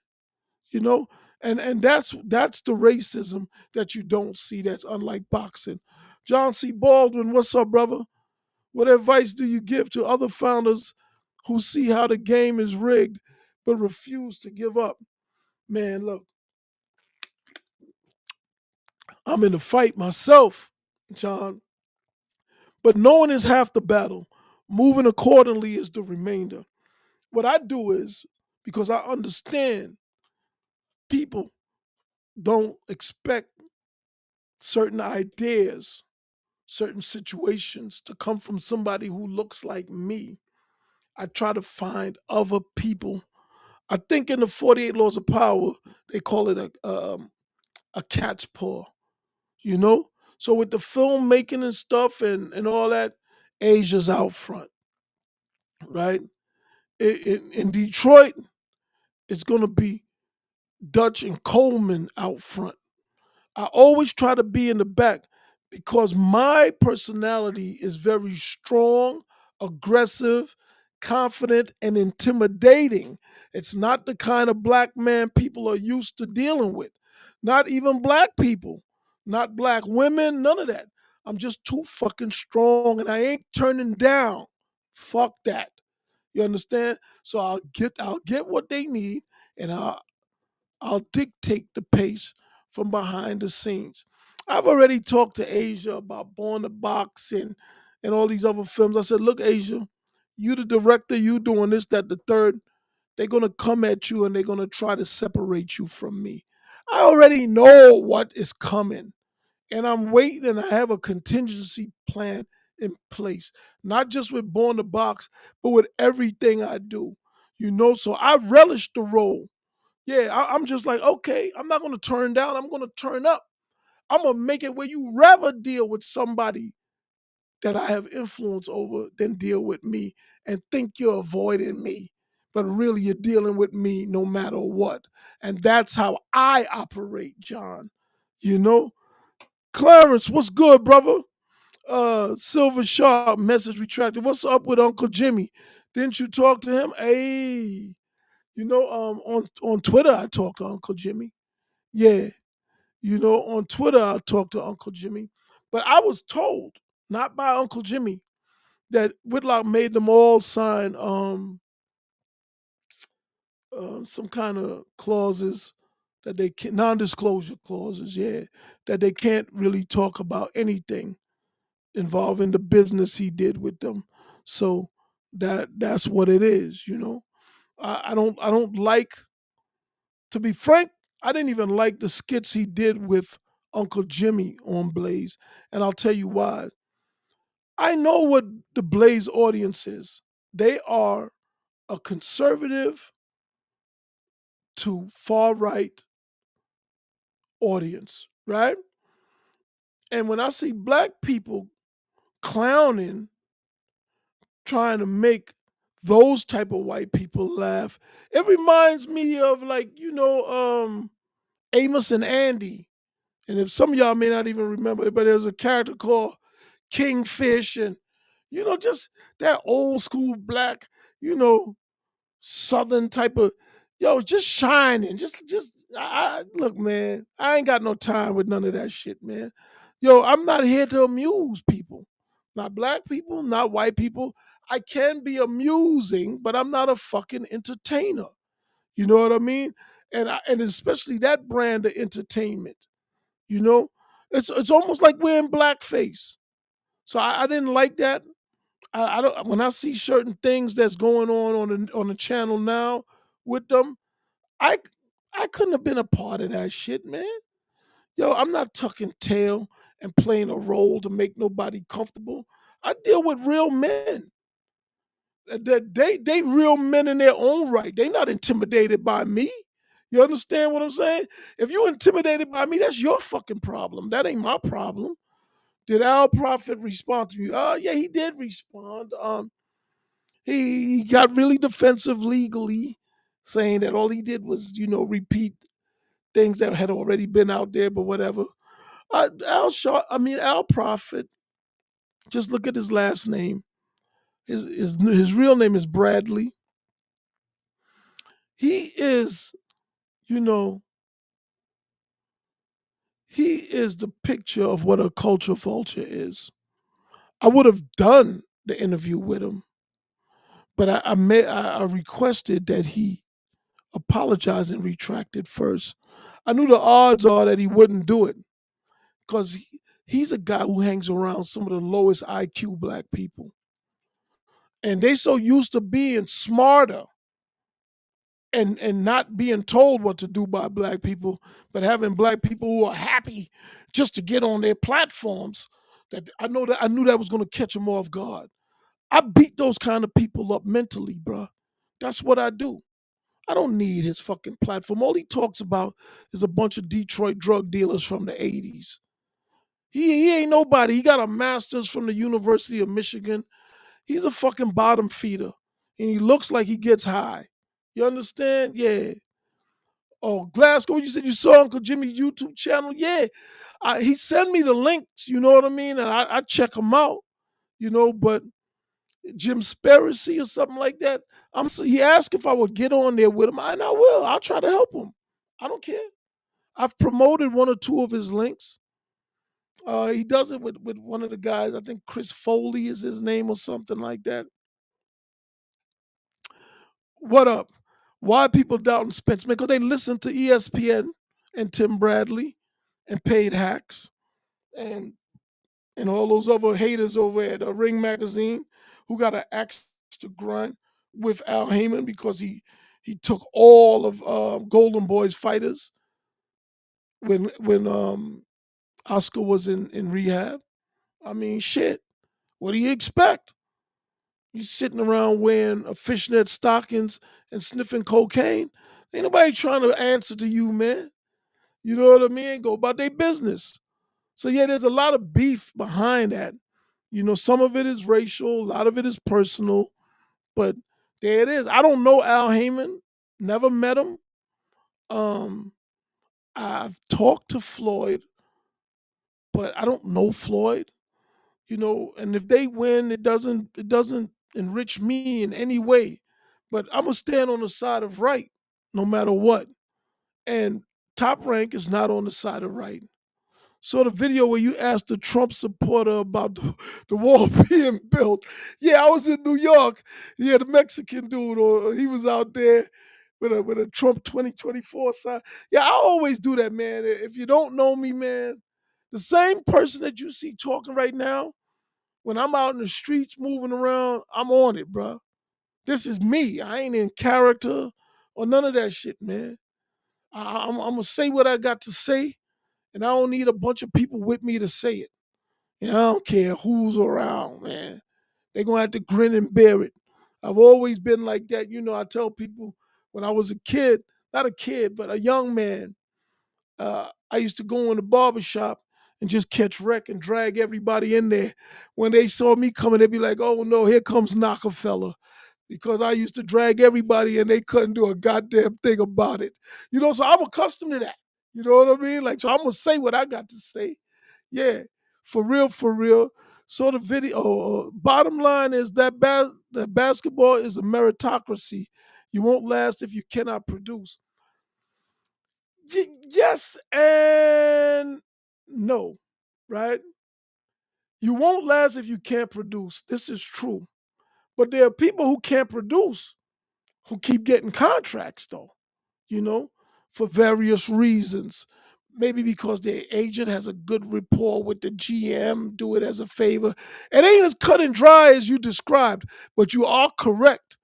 You know? And that's the racism that you don't see that's unlike boxing. John C. Baldwin, what's up, brother? What advice do you give to other founders who see how the game is rigged but refuse to give up? Man, look, I'm in the fight myself, John, but knowing is half the battle. Moving accordingly is the remainder. What I do is, because I understand people don't expect certain ideas, certain situations to come from somebody who looks like me, I try to find other people. I think in the 48 Laws of Power, they call it a cat's paw, you know? So with the filmmaking and stuff and all that, Asia's out front, right? In Detroit, it's going to be Dutch and Coleman out front. I always try to be in the back because my personality is very strong, aggressive, confident, and intimidating. It's not the kind of black man people are used to dealing with. Not even black people, not black women, none of that. I'm just too fucking strong and I ain't turning down. Fuck that. You understand? So I'll get what they need and I'll dictate the pace from behind the scenes. I've already talked to Asia about Born the Box and all these other films. I said, look, Asia, you the director, you doing this, that, the third. They're gonna come at you and they're gonna try to separate you from me. I already know what is coming. And I'm waiting and I have a contingency plan in place. Not just with Born the Box, but with everything I do. So I relish the role Yeah, I'm just like, okay, I'm not gonna turn down. I'm gonna turn up. I'm gonna make it where you rather deal with somebody that I have influence over than deal with me and think you're avoiding me. But really, you're dealing with me no matter what. And that's how I operate, John. You know? Clarence, what's good, brother? Silver Sharp, message retracted. What's up with Uncle Jimmy? Didn't you talk to him? Hey, on Twitter, I talked to Uncle Jimmy. Yeah, on Twitter, I talked to Uncle Jimmy. But I was told, not by Uncle Jimmy, that Whitlock made them all sign some kind of clauses that they can non-disclosure clauses, yeah, that they can't really talk about anything involving the business he did with them. So that's what it is. I don't like, to be frank, I didn't even like the skits he did with Uncle Jimmy on Blaze, and I'll tell you why. I know what the Blaze audience is. They are a conservative to far right audience, right? And when I see black people clowning, trying to make those type of white people laugh, it reminds me of, like, Amos and Andy. And if some of y'all may not even remember it, but there's a character called Kingfish, and just that old school black, you know, southern type of, just shining. Just look, man, I ain't got no time with none of that shit, man. I'm not here to amuse people. Not black people, not white people. I can be amusing, but I'm not a fucking entertainer. You know what I mean? And especially that brand of entertainment. You know, it's almost like wearing blackface. So I didn't like that. I don't, when I see certain things that's going on the channel now with them, I I couldn't have been a part of that shit, man. I'm not tucking tail and playing a role to make nobody comfortable. I deal with real men. That they real men in their own right. They not intimidated by me. You understand what I'm saying? If you intimidated by me, that's your fucking problem. That ain't my problem. Did Al Prophet respond to you? Yeah, he did respond. He got really defensive legally, saying that all he did was, repeat things that had already been out there, but whatever. Al Prophet, just look at his last name. His real name is Bradley. He is, you know, he is the picture of what a culture vulture is. I would have done the interview with him, but I requested that he apologize and retract it first. I knew the odds are that he wouldn't do it because he's a guy who hangs around some of the lowest IQ black people. And they so used to being smarter and not being told what to do by black people, but having black people who are happy just to get on their platforms. That I knew that was going to catch them off guard. I beat those kind of people up mentally, bruh. That's what I do. I don't need his fucking platform. All he talks about is a bunch of Detroit drug dealers from the 80s. He ain't nobody. He got a master's from the University of Michigan. He's a fucking bottom feeder. And he looks like he gets high. You understand? Yeah. Oh, Glasgow, you said you saw Uncle Jimmy's YouTube channel? Yeah. He sent me the links, you know what I mean? And I check them out, but Jim Speracy or something like that. He asked if I would get on there with him, and I will. I'll try to help him. I don't care. I've promoted one or two of his links. He does it with one of the guys. I think Chris Foley is his name or something like that. What up? Why are people doubting Spence? Because they listen to ESPN and Tim Bradley and Paid Hacks and all those other haters over at Ring Magazine who got an axe to grind with Al Heyman because he took all of Golden Boy's fighters when Oscar was in rehab. I mean, shit. What do you expect? You sitting around wearing fishnet stockings and sniffing cocaine? Ain't nobody trying to answer to you, man. You know what I mean? Go about their business. So yeah, there's a lot of beef behind that. Some of it is racial, a lot of it is personal, but there it is. I don't know Al Heyman, never met him. Um, I've talked to Floyd, but I don't know Floyd. And if they win, it doesn't enrich me in any way. But I'm gonna stand on the side of right, no matter what. And Top Rank is not on the side of right. Saw the video where you asked the Trump supporter about the wall being built. Yeah, I was in New York. Yeah, the Mexican dude, or he was out there with a Trump 2024 sign. Yeah, I always do that, man. If you don't know me, man, the same person that you see talking right now, when I'm out in the streets moving around, I'm on it, bro. This is me. I ain't in character or none of that shit, man. I'm gonna say what I got to say, and I don't need a bunch of people with me to say it. I don't care who's around, man. They're gonna have to grin and bear it. I've always been like that. I tell people when I was a kid, not a kid, but a young man, I used to go in the barber shop and just catch wreck and drag everybody in there. When they saw me coming, they'd be like, oh no, here comes Knockerfeller. Because I used to drag everybody and they couldn't do a goddamn thing about it. So I'm accustomed to that. You know what I mean? Like, so I'm gonna say what I got to say. Yeah, for real, for real. So the video, bottom line is that basketball is a meritocracy. You won't last if you cannot produce. Yes and no, right? You won't last if you can't produce. This is true. But there are people who can't produce who keep getting contracts, though, you know, for various reasons. Maybe because their agent has a good rapport with the GM, do it as a favor. It ain't as cut and dry as you described, but you are correct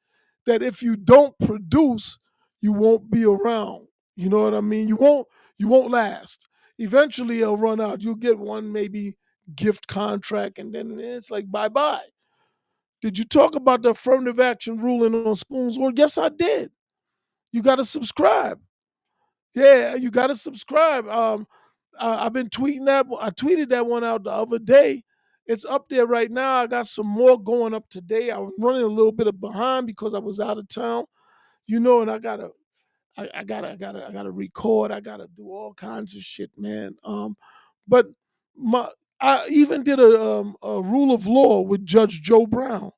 that if you don't produce, you won't be around. You know what I mean? You won't last. Eventually it'll run out. You'll get one maybe gift contract and then it's like bye bye. Did you talk about the affirmative action ruling on Spoon's World? Yes, I did. You got to subscribe. Yeah, you got to subscribe. I've been tweeting that. I tweeted that one out the other day. It's up there right now. I got some more going up today. I was running a little bit of behind because I was out of town, and I gotta record. I gotta do all kinds of shit, man. But my I even did a rule of law with Judge Joe Brown,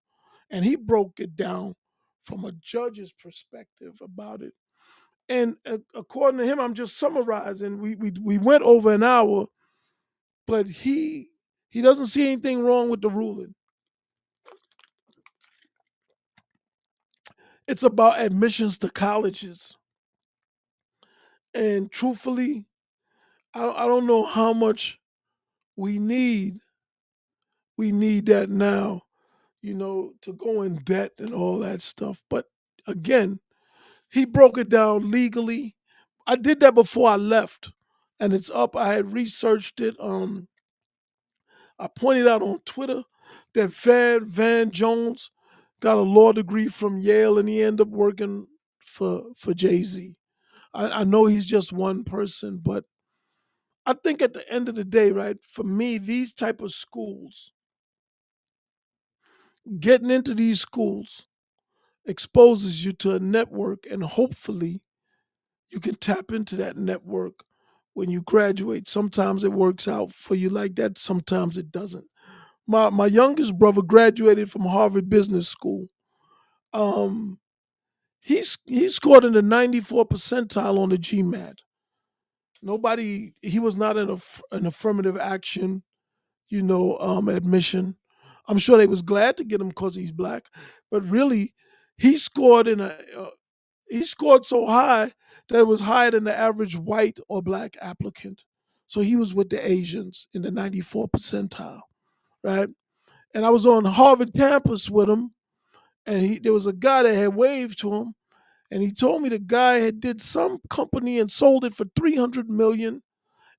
and he broke it down from a judge's perspective about it. And according to him, I'm just summarizing. We went over an hour, but he doesn't see anything wrong with the ruling. It's about admissions to colleges, and truthfully, I don't know how much we need. We need that now, to go in debt and all that stuff. But again, he broke it down legally. I did that before I left, and it's up. I had researched it. I pointed out on Twitter that Van Jones got a law degree from Yale, and he ended up working for Jay Z. I know he's just one person, but I think at the end of the day, right? For me, these type of schools, getting into these schools exposes you to a network, and hopefully you can tap into that network when you graduate. Sometimes it works out for you like that, sometimes it doesn't. My youngest brother graduated from Harvard Business School. Um, he scored in the 94th percentile on the GMAT. He was not an affirmative action, admission. I'm sure they was glad to get him because he's black, but really, he scored he scored so high that it was higher than the average white or black applicant. So he was with the Asians in the 94th percentile, right? And I was on Harvard campus with him, and there was a guy that had waved to him, and he told me the guy had did some company and sold it for 300 million,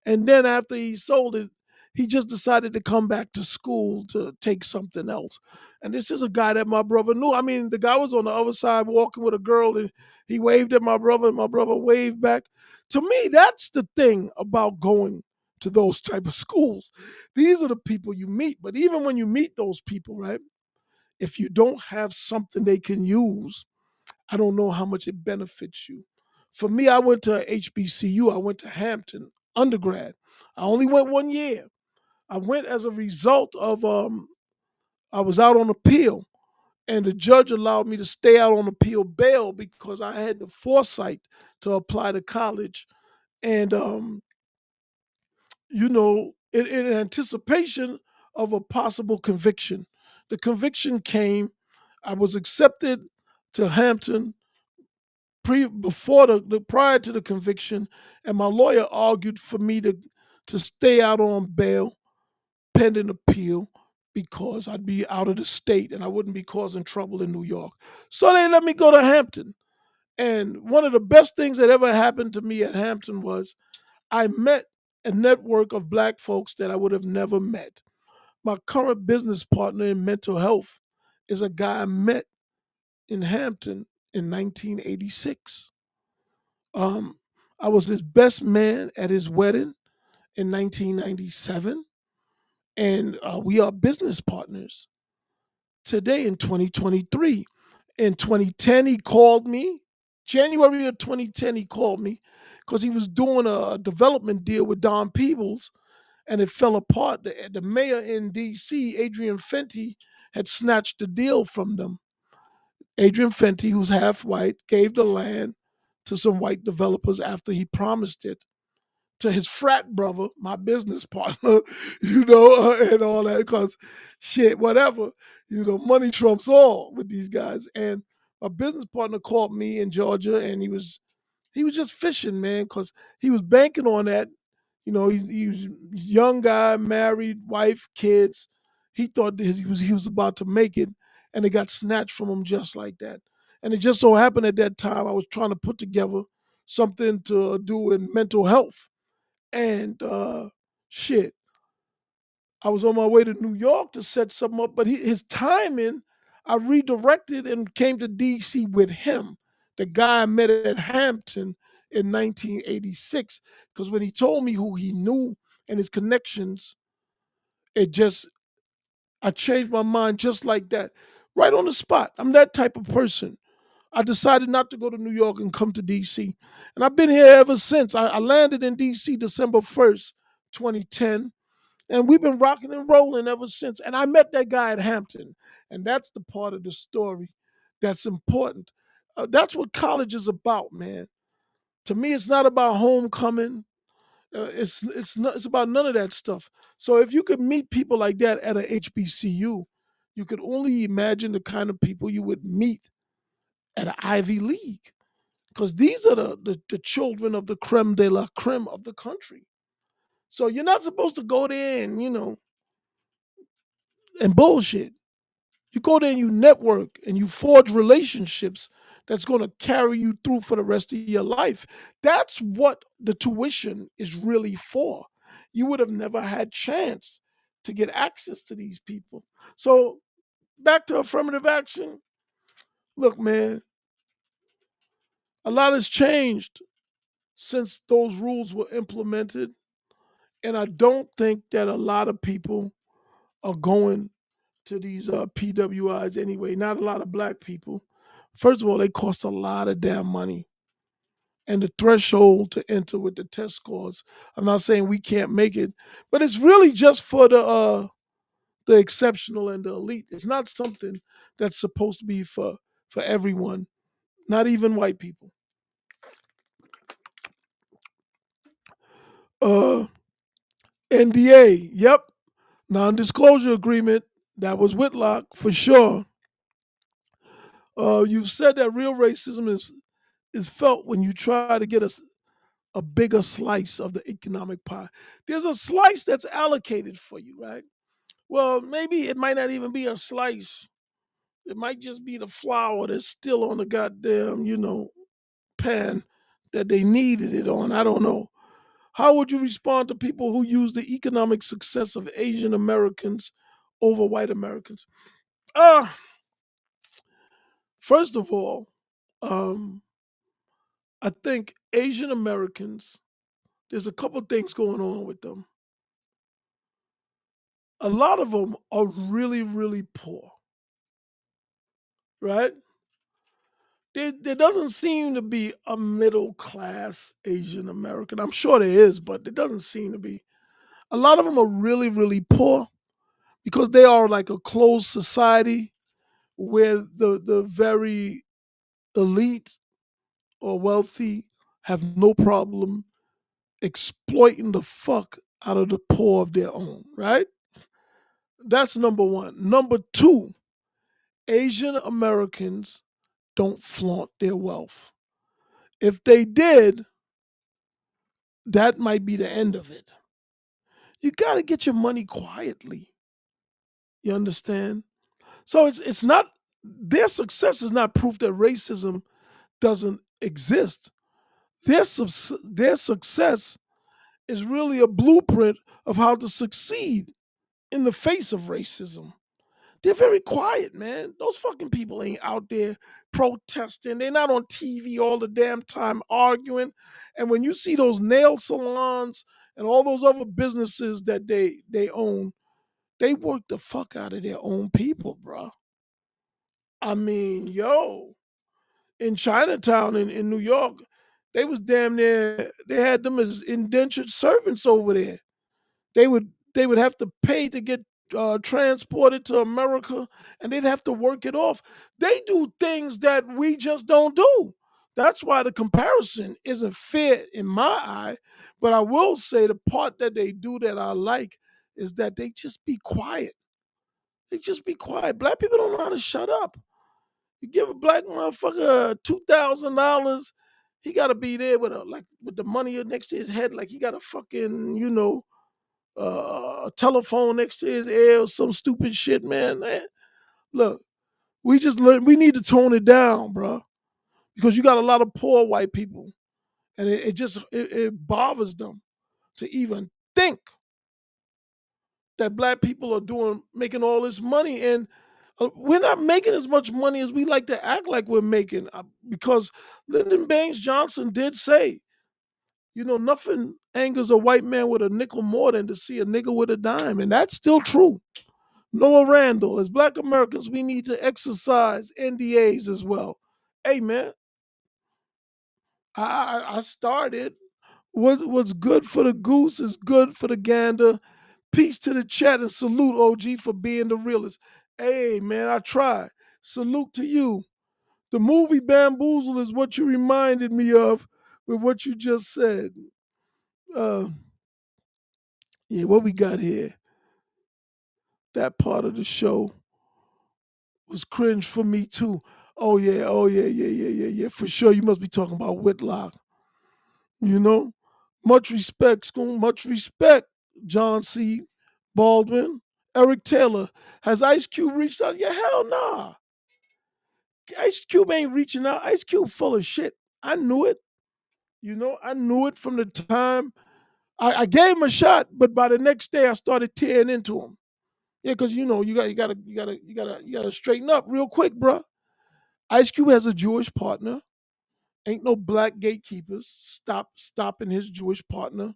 and then after he sold it, He just decided to come back to school to take something else. And this is a guy that my brother knew. I mean, the guy was on the other side walking with a girl, and he waved at my brother, and my brother waved back. To me, that's the thing about going to those type of schools. These are the people you meet. But even when you meet those people, right, if you don't have something they can use, I don't know how much it benefits you. For me, I went to HBCU. I went to Hampton undergrad. I only went 1 year. I went as a result of I was out on appeal, and the judge allowed me to stay out on appeal bail because I had the foresight to apply to college, and in anticipation of a possible conviction. The conviction came. I was accepted to Hampton before the prior to the conviction, and my lawyer argued for me to stay out on bail pending appeal because I'd be out of the state and I wouldn't be causing trouble in New York. So they let me go to Hampton. And one of the best things that ever happened to me at Hampton was I met a network of black folks that I would have never met. My current business partner in mental health is a guy I met in Hampton in 1986. Um, I was his best man at his wedding in 1997, and we are business partners today in 2023. In 2010, he called me. January of 2010, he called me because he was doing a development deal with Don Peebles, and it fell apart. The mayor in D.C., Adrian Fenty, had snatched the deal from them. Adrian Fenty, who's half white, gave the land to some white developers after he promised it to his frat brother, my business partner, and all that. Because shit, whatever, money trumps all with these guys. And my business partner called me in Georgia, and he was just fishing, man, because he was banking on that. He was a young guy, married, wife, kids. He thought that he was about to make it, and it got snatched from him just like that. And it just so happened at that time I was trying to put together something to do in mental health, and shit, I was on my way to New York to set something up, but his timing, I redirected and came to DC with him, the guy I met at Hampton in 1986. Because when he told me who he knew and his connections, it just, I changed my mind just like that, right on the spot. I'm that type of person. I decided not to go to New York and come to DC. And I've been here ever since. I landed in DC December 1st, 2010. And we've been rocking and rolling ever since. And I met that guy at Hampton. And that's the part of the story that's important. That's what college is about, man. To me, it's not about homecoming. It's about none of that stuff. So if you could meet people like that at a HBCU, you could only imagine the kind of people you would meet at an Ivy League. Because these are the children of the creme de la creme of the country. So you're not supposed to go there and bullshit. You go there and you network and you forge relationships that's going to carry you through for the rest of your life. That's what the tuition is really for. You would have never had chance to get access to these people. So back to affirmative action. Look, man, a lot has changed since those rules were implemented. And I don't think that a lot of people are going to these PWIs anyway. Not a lot of black people. First of all, they cost a lot of damn money. And the threshold to enter with the test scores, I'm not saying we can't make it, but it's really just for the exceptional and the elite. It's not something that's supposed to be for everyone, not even white people. Uh NDA, yep. Non-disclosure agreement. That was Whitlock for sure. You've said that real racism is felt when you try to get a bigger slice of the economic pie. There's a slice that's allocated for you, right? Well, maybe it might not even be a slice. It might just be the flour that's still on the goddamn, pan that they needed it on. I don't know. How would you respond to people who use the economic success of Asian Americans over white Americans? Uh, First of all, um, I think Asian Americans, there's a couple things going on with them. A lot of them are really, really poor, right? There doesn't seem to be a middle class Asian American. I'm sure there is, but there doesn't seem to be. A lot of them are really, really poor because they are like a closed society where the very elite or wealthy have no problem exploiting the fuck out of the poor of their own, right? That's number one. Number two, Asian Americans don't flaunt their wealth. If they did, that might be the end of it. You got to get your money quietly. You understand? So it's not their success is not proof that racism doesn't exist. Their success is really a blueprint of how to succeed in the face of racism. They're very quiet, man. Those fucking people ain't out there protesting. They're not on TV all the damn time arguing. And when you see those nail salons and all those other businesses that they own, they work the fuck out of their own people, bro. I mean, yo, in Chinatown in New York, they was damn near they had them as indentured servants over there. They would have to pay to get transported to America, and they'd have to work it off. They do things that we just don't do. That's why the comparison isn't fair in my eye. But I will say the part that they do that I like is that they just be quiet. They just be quiet. Black people don't know how to shut up. You give a black motherfucker $2,000, he got to be there with with the money next to his head, like he got a fucking a telephone next to his ear or some stupid shit, man. Look, we need to tone it down, bro, because you got a lot of poor white people, and it bothers them to even think that black people are making all this money, and we're not making as much money as we like to act like we're making, because Lyndon Baines Johnson did say, nothing angers a white man with a nickel more than to see a nigga with a dime, and that's still true. Noah Randall, as black Americans, we need to exercise NDAs as well. Hey, man, I started. What's good for the goose is good for the gander. Peace to the chat and salute OG for being the realest. Hey, man, I try. Salute to you. The movie Bamboozle is what you reminded me of with what you just said. Uh, yeah, what we got here? That part of the show was cringe for me too. Oh yeah, yeah. For sure, you must be talking about Whitlock. You know, much respect, Scoon. Much respect, John C. Baldwin. Eric Taylor. Has Ice Cube reached out? Yeah, hell nah. Ice Cube ain't reaching out. Ice Cube full of shit. I knew it. I knew it from the time I gave him a shot, but by the next day I started tearing into him. Yeah, because you gotta straighten up real quick, bro. Ice Cube has a Jewish partner. Ain't no black gatekeepers stopping his Jewish partner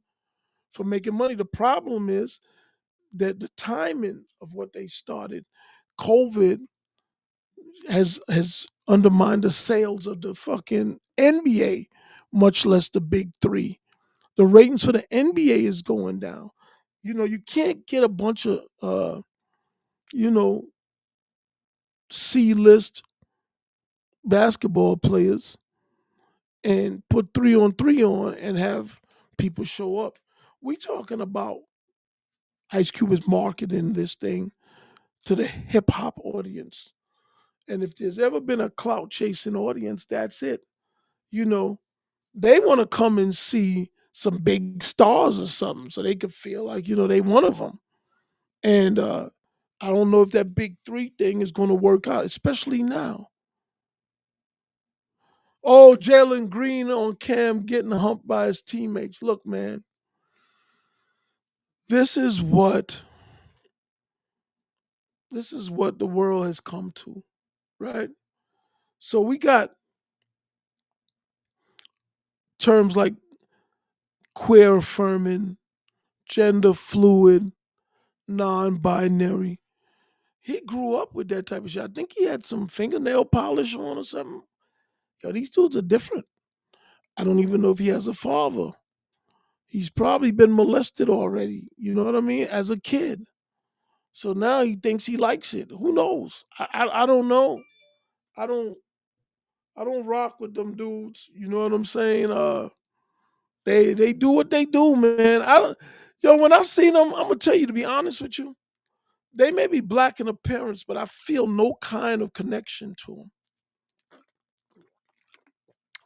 from making money. The problem is that the timing of what they started, COVID has undermined the sales of the fucking NBA, much less the big three. The ratings for the NBA is going down. You can't get a bunch of you know, C list basketball players and put 3-on-3 on and have people show up. We talking about Ice Cube is marketing this thing to the hip hop audience. And if there's ever been a clout chasing audience, that's it. You know, they want to come and see some big stars or something so they could feel like, they one of them. And I don't know if that big three thing is going to work out, especially now. Oh, Jalen Green on cam getting humped by his teammates. Look, man, This is what this is what the world has come to, right? So we got terms like queer affirming, gender fluid, non-binary. He grew up with that type of shit. I think he had some fingernail polish on or something. Yo, these dudes are different. I don't even know if he has a father. He's probably been molested already. You know what I mean? As a kid. So now he thinks he likes it. Who knows? I don't know. I don't I don't rock with them dudes. You know what I'm saying? They do what they do, man. I don't, yo, when I see them, I'm gonna tell you to be honest with you. They may be black in appearance, but I feel no kind of connection to them.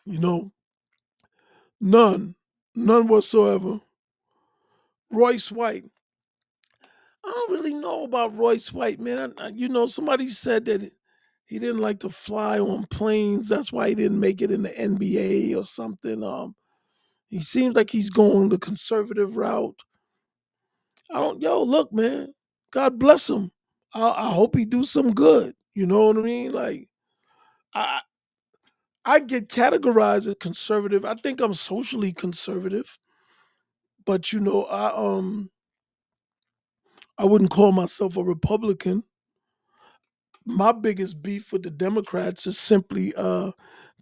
You know, none, none whatsoever. Royce White. I don't really know about Royce White, man. Somebody said that he didn't like to fly on planes. That's why he didn't make it in the NBA or something. He seems like he's going the conservative route. I don't. Yo, look, man. God bless him. I hope he do some good. You know what I mean? Like I I get categorized as conservative. I think I'm socially conservative, but I wouldn't call myself a Republican. My biggest beef with the Democrats is simply they're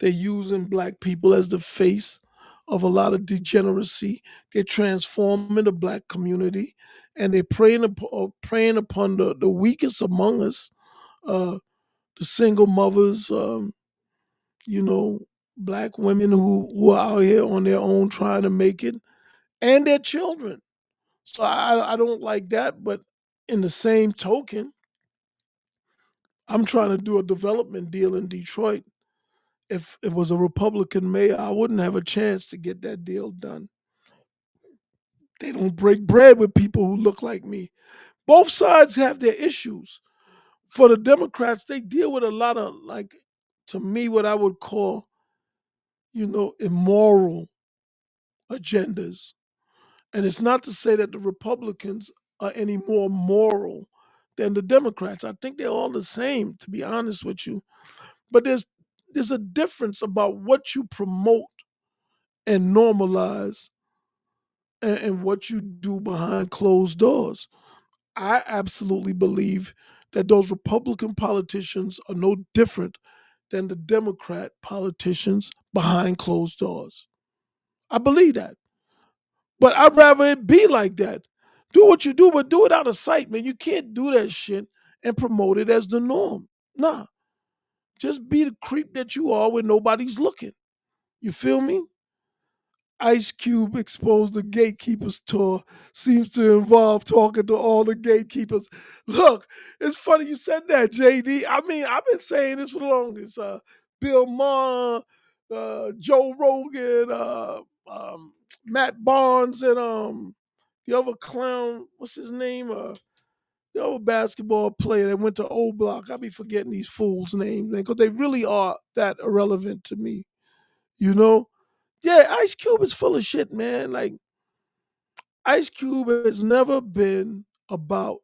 using black people as the face of a lot of degeneracy. They're transforming the black community, and they're preying upon the weakest among us, uh, the single mothers, you know, black women who are out here on their own trying to make it, and their children. So I don't like that, but in the same token, I'm trying to do a development deal in Detroit. If it was a Republican mayor, I wouldn't have a chance to get that deal done. They don't break bread with people who look like me. Both sides have their issues. For the Democrats, they deal with a lot of, like, to me, what I would call, immoral agendas. And it's not to say that the Republicans are any more moral than the Democrats. I think they're all the same, to be honest with you. But there's a difference about what you promote and normalize, and what you do behind closed doors. I absolutely believe that those Republican politicians are no different than the Democrat politicians behind closed doors. I believe that. But I'd rather it be like that. Do what you do, but do it out of sight, man. You can't do that shit and promote it as the norm. Nah. Just be the creep that you are when nobody's looking. You feel me? Ice Cube exposed the gatekeepers tour seems to involve talking to all the gatekeepers. Look, it's funny you said that, JD. I mean, I've been saying this for the longest. Bill Maher, Joe Rogan, Matt Barnes, and the other clown, what's his name? The other basketball player that went to O Block. I be forgetting these fools' names, man, because they really are that irrelevant to me. You know? Yeah, Ice Cube is full of shit, man. Like, Ice Cube has never been about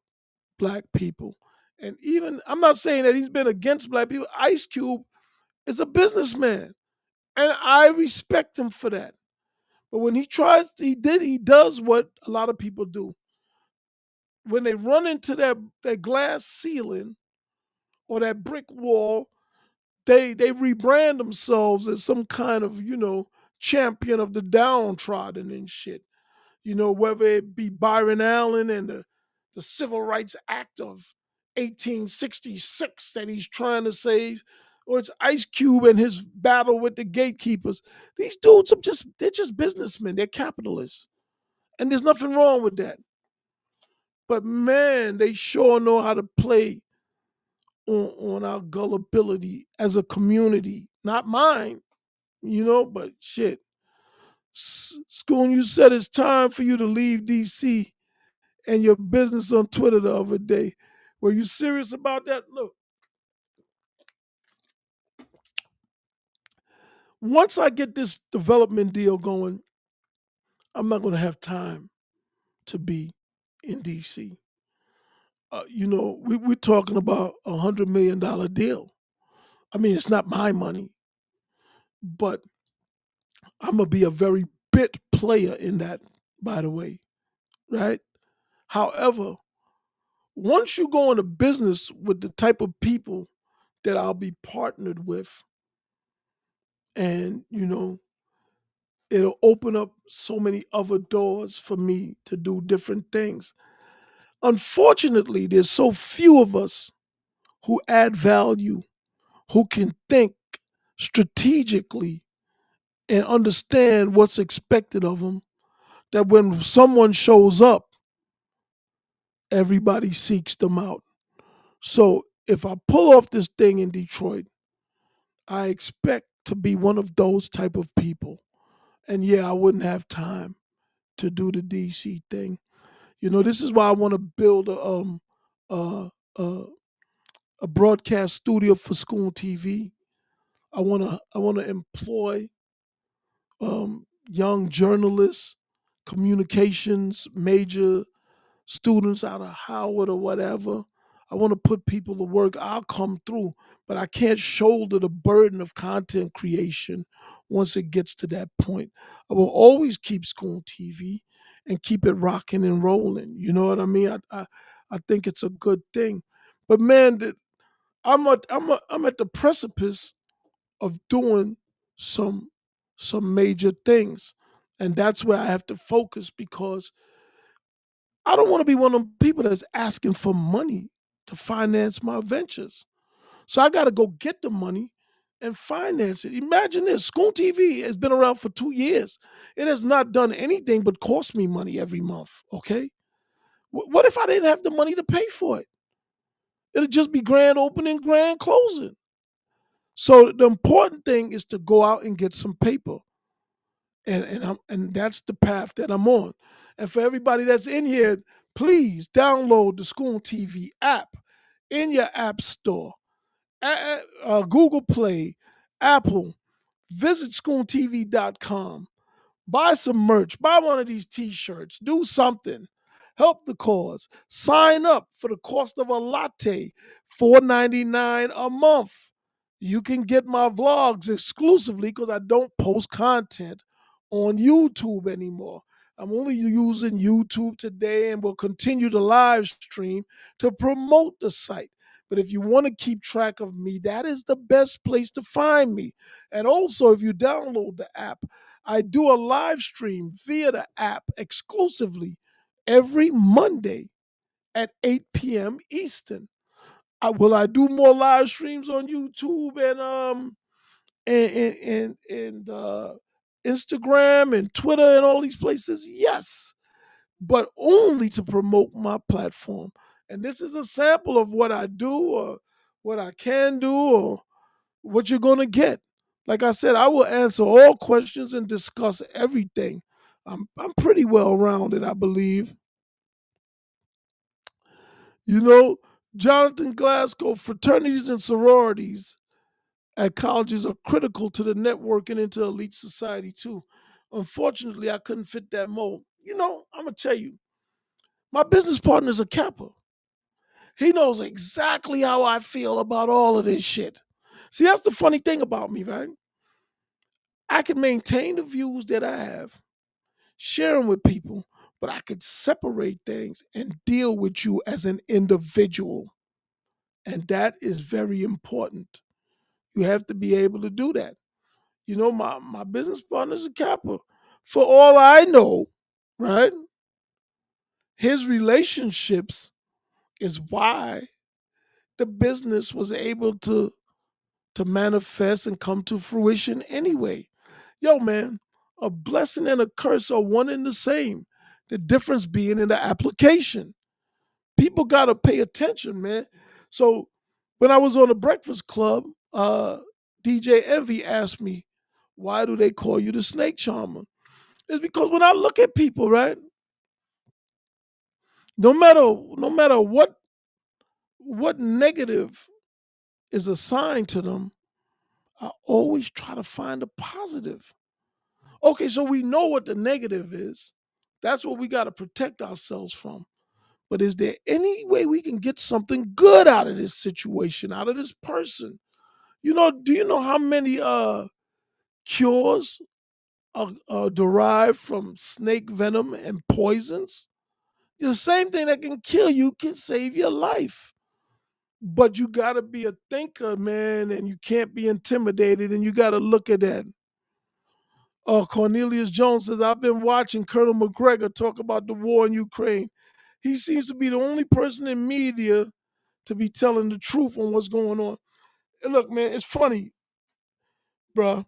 black people. And even, I'm not saying that he's been against black people. Ice Cube is a businessman. And I respect him for that. But when he does what a lot of people do. When they run into that glass ceiling or that brick wall, they rebrand themselves as some kind of, champion of the downtrodden and shit. Whether it be Byron Allen and the Civil Rights Act of 1866 that he's trying to save, or it's Ice Cube and his battle with the gatekeepers. These dudes they're just businessmen, they're capitalists. And there's nothing wrong with that. But man, they sure know how to play on our gullibility as a community. Not mine, but shit. Scoon, you said it's time for you to leave DC and your business on Twitter the other day. Were you serious about that? Look, once I get this development deal going, I'm not going to have time to be in DC. We're talking about $100 million deal. I mean, it's not my money, but I'm gonna be a very bit player in that. By the way, right? However, once you go into business with the type of people that I'll be partnered with, and it'll open up so many other doors for me to do different things. Unfortunately, there's so few of us who add value, who can think strategically and understand what's expected of them, that when someone shows up, everybody seeks them out. So if I pull off this thing in Detroit, I expect to be one of those type of people. And yeah, I wouldn't have time to do the DC thing. This is why I want to build a, a a broadcast studio for ScoonTV. I want to employ young journalists, communications major students out of Howard or whatever. I want to put people to work. I'll come through, but I can't shoulder the burden of content creation once it gets to that point. I will always keep School TV and keep it rocking and rolling. You know what I mean? I think it's a good thing. But man, I'm at the precipice of doing some some major things. And that's where I have to focus because I don't want to be one of them people that's asking for money to finance my ventures. So I got to go get the money and finance it. Imagine this, School TV has been around for 2 years. It has not done anything but cost me money every month. Okay. What if I didn't have the money to pay for it? It'll just be grand opening, grand closing. So the important thing is to go out and get some paper. And that's the path that I'm on. And for everybody that's in here, please download the School TV app in your app store, Google Play, Apple. Visit ScoonTV.com. Buy some merch. Buy one of these T-shirts. Do something. Help the cause. Sign up for the cost of a latte, $4.99 a month. You can get my vlogs exclusively because I don't post content on YouTube anymore. I'm only using YouTube today and will continue to live stream to promote the site. But if you want to keep track of me, that is the best place to find me. And also, if you download the app, I do a live stream via the app exclusively every Monday at 8 p.m. Eastern. Will I do more live streams on YouTube and Instagram and Twitter and all these places? Yes, but only to promote my platform. And this is a sample of what I do or what I can do or what you're going to get. Like I said, I will answer all questions and discuss everything. I'm pretty well rounded, I believe. You know, Jonathan Glasgow, fraternities and sororities at colleges are critical to the networking into elite society too. Unfortunately, I couldn't fit that mold. I'm gonna tell you, my business partner is a Kappa. He knows exactly how I feel about all of this shit. See, that's the funny thing about me, right? I can maintain the views that I have, share them with people, but I could separate things and deal with you as an individual. And that is very important. You have to be able to do that. My business partner is a Kappa. For all I know, right? His relationships is why the business was able to manifest and come to fruition anyway. Yo, man, a blessing and a curse are one and the same. The difference being in the application. People gotta pay attention, man. So when I was on the Breakfast Club, DJ Envy asked me, why do they call you the snake charmer? It's because when I look at people, right, no matter what negative is assigned to them, I always try to find a positive. Okay, so we know what the negative is. That's what we got to protect ourselves from. But is there any way we can get something good out of this situation, out of this person? Do you know how many cures are derived from snake venom and poisons? The same thing that can kill you can save your life. But you got to be a thinker, man, and you can't be intimidated, and you got to look at that. Cornelius Jones says, I've been watching Colonel McGregor talk about the war in Ukraine. He seems to be the only person in media to be telling the truth on what's going on. And look, man, it's funny, bruh.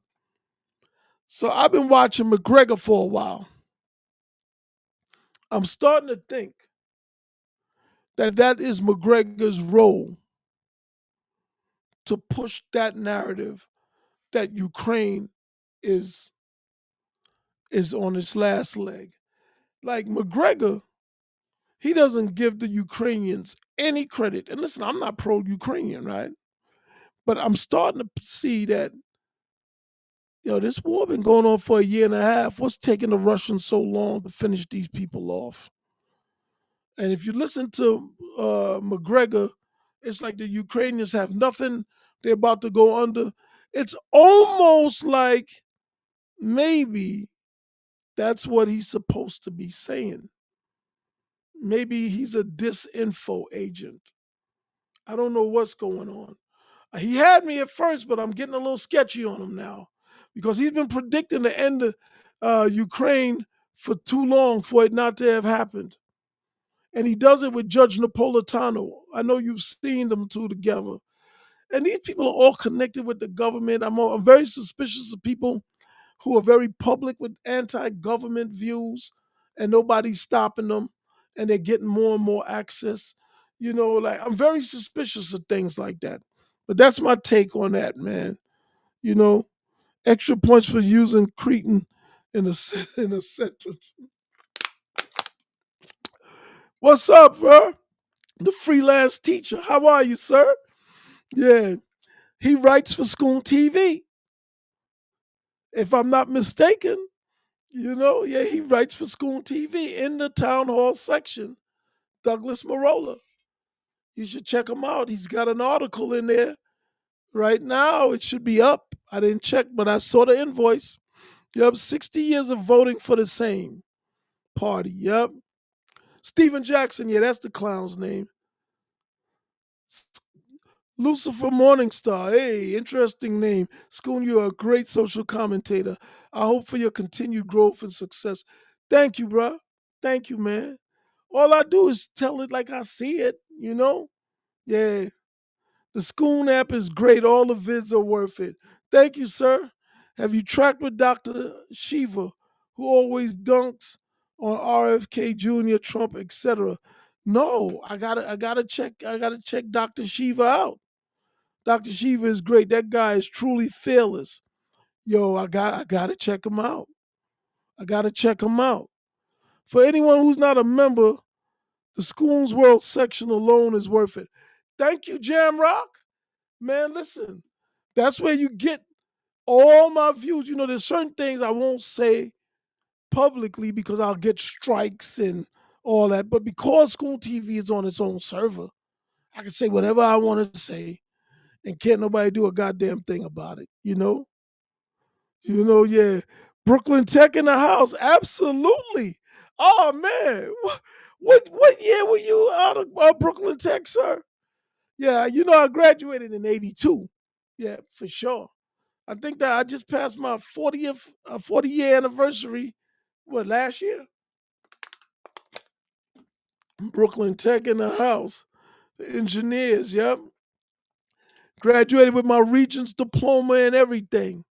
So I've been watching McGregor for a while. I'm starting to think that is McGregor's role to push that narrative that Ukraine is is on its last leg. Like McGregor, he doesn't give the Ukrainians any credit. And listen, I'm not pro-Ukrainian, right? But I'm starting to see that this war been going on for a year and a half. What's taking the Russians so long to finish these people off? And if you listen to McGregor, it's like the Ukrainians have nothing. They're about to go under. It's almost like maybe that's what he's supposed to be saying. Maybe he's a disinfo agent. I don't know what's going on. He had me at first, but I'm getting a little sketchy on him now because he's been predicting the end of Ukraine for too long for it not to have happened. And he does it with Judge Napolitano. I know you've seen them two together. And these people are all connected with the government. I'm very suspicious of people who are very public with anti-government views, and nobody's stopping them, and they're getting more and more access. Like I'm very suspicious of things like that. But that's my take on that, man. You know, extra points for using Cretan in a in a sentence. What's up, bro? The freelance teacher. How are you, sir? Yeah, he writes for ScoonTV. If I'm not mistaken, yeah, he writes for ScoonTV in the town hall section. Douglas Marola. You should check him out. He's got an article in there right now. It should be up. I didn't check, but I saw the invoice. Yep, 60 years of voting for the same party. Yep. Stephen Jackson, yeah, that's the clown's name. Lucifer Morningstar, hey, interesting name. Scoon, you're a great social commentator. I hope for your continued growth and success. Thank you, bruh. Thank you, man. All I do is tell it like I see it. Yeah. The Scoon app is great. All the vids are worth it. Thank you, sir. Have you tracked with Dr. Shiva, who always dunks on RFK Jr., Trump, etc.? No, I gotta check Dr. Shiva out. Dr. Shiva is great. That guy is truly fearless. Yo, I gotta check him out. I gotta check him out. For anyone who's not a member, the Schoon's World section alone is worth it. Thank you, Jamrock. Man, listen, that's where you get all my views. There's certain things I won't say publicly because I'll get strikes and all that. But because ScoonTV is on its own server, I can say whatever I want to say and can't nobody do a goddamn thing about it. Yeah. Brooklyn Tech in the house. Absolutely. Oh man. What year were you out of Brooklyn Tech, sir? Yeah, I graduated in 82. Yeah, for sure. I think that I just passed my 40-year anniversary, last year? Brooklyn Tech in the house. The engineers, yep. Graduated with my Regents diploma and everything.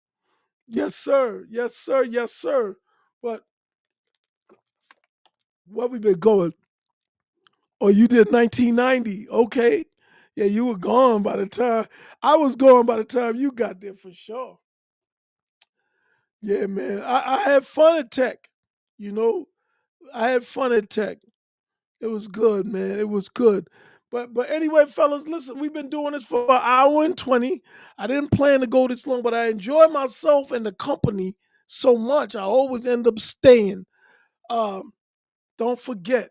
Yes, sir. Yes, sir. Yes, sir. But where we been going? Oh, you did 1990. Okay. Yeah, you were gone by the time I was gone by the time you got there for sure. Yeah, man. I had fun at Tech. You know, I had fun at Tech. It was good, man. It was good. But anyway, fellas, listen, we've been doing this for an hour and 20. I didn't plan to go this long, but I enjoy myself and the company so much. I always end up staying. Um, don't forget,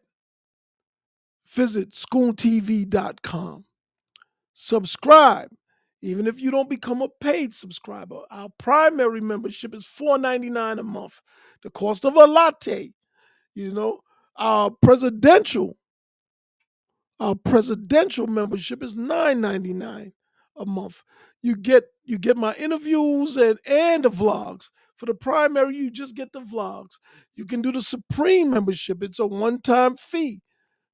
visit ScoonTV.com. Subscribe. Even if you don't become a paid subscriber, our primary membership is $4.99 a month, the cost of a latte. You know, our presidential our presidential membership is $9.99 a month. You get my interviews and the vlogs. For the primary, you just get the vlogs. You can do the Supreme membership. It's a one-time fee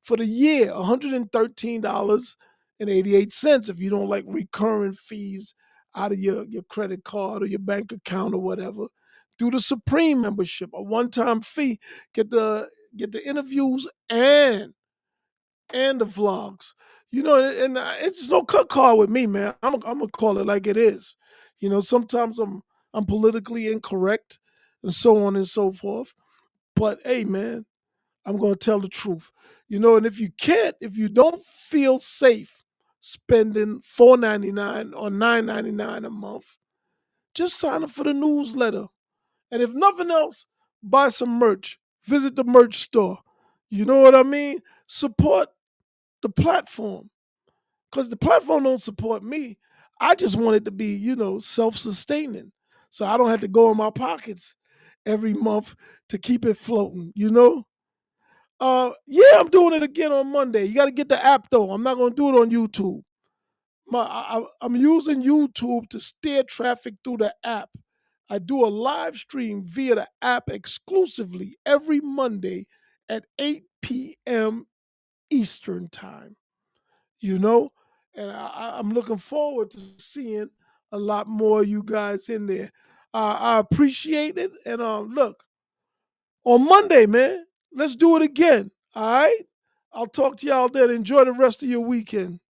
for the year, $113.88 if you don't like recurring fees out of your credit card or your bank account or whatever. Do the Supreme membership, a one-time fee. Get the interviews and the vlogs. And it's no cut call with me, man. I'm gonna call it like it is. Sometimes I'm politically incorrect and so on and so forth. But hey, man, I'm gonna tell the truth. And if you don't feel safe spending $4.99 or $9.99 a month, just sign up for the newsletter. And if nothing else, buy some merch. Visit the merch store. You know what I mean? Support the platform, because the platform don't support me. I just want it to be, self-sustaining, so I don't have to go in my pockets every month to keep it floating. Yeah, I'm doing it again on Monday. You got to get the app though. I'm not gonna do it on YouTube. I'm using YouTube to steer traffic through the app. I do a live stream via the app exclusively every Monday at 8 p.m. Eastern time. you know, and I'm looking forward to seeing a lot more of you guys in there. I appreciate it, and look, on Monday, man, let's do it again. All right, I'll talk to y'all then. Enjoy the rest of your weekend.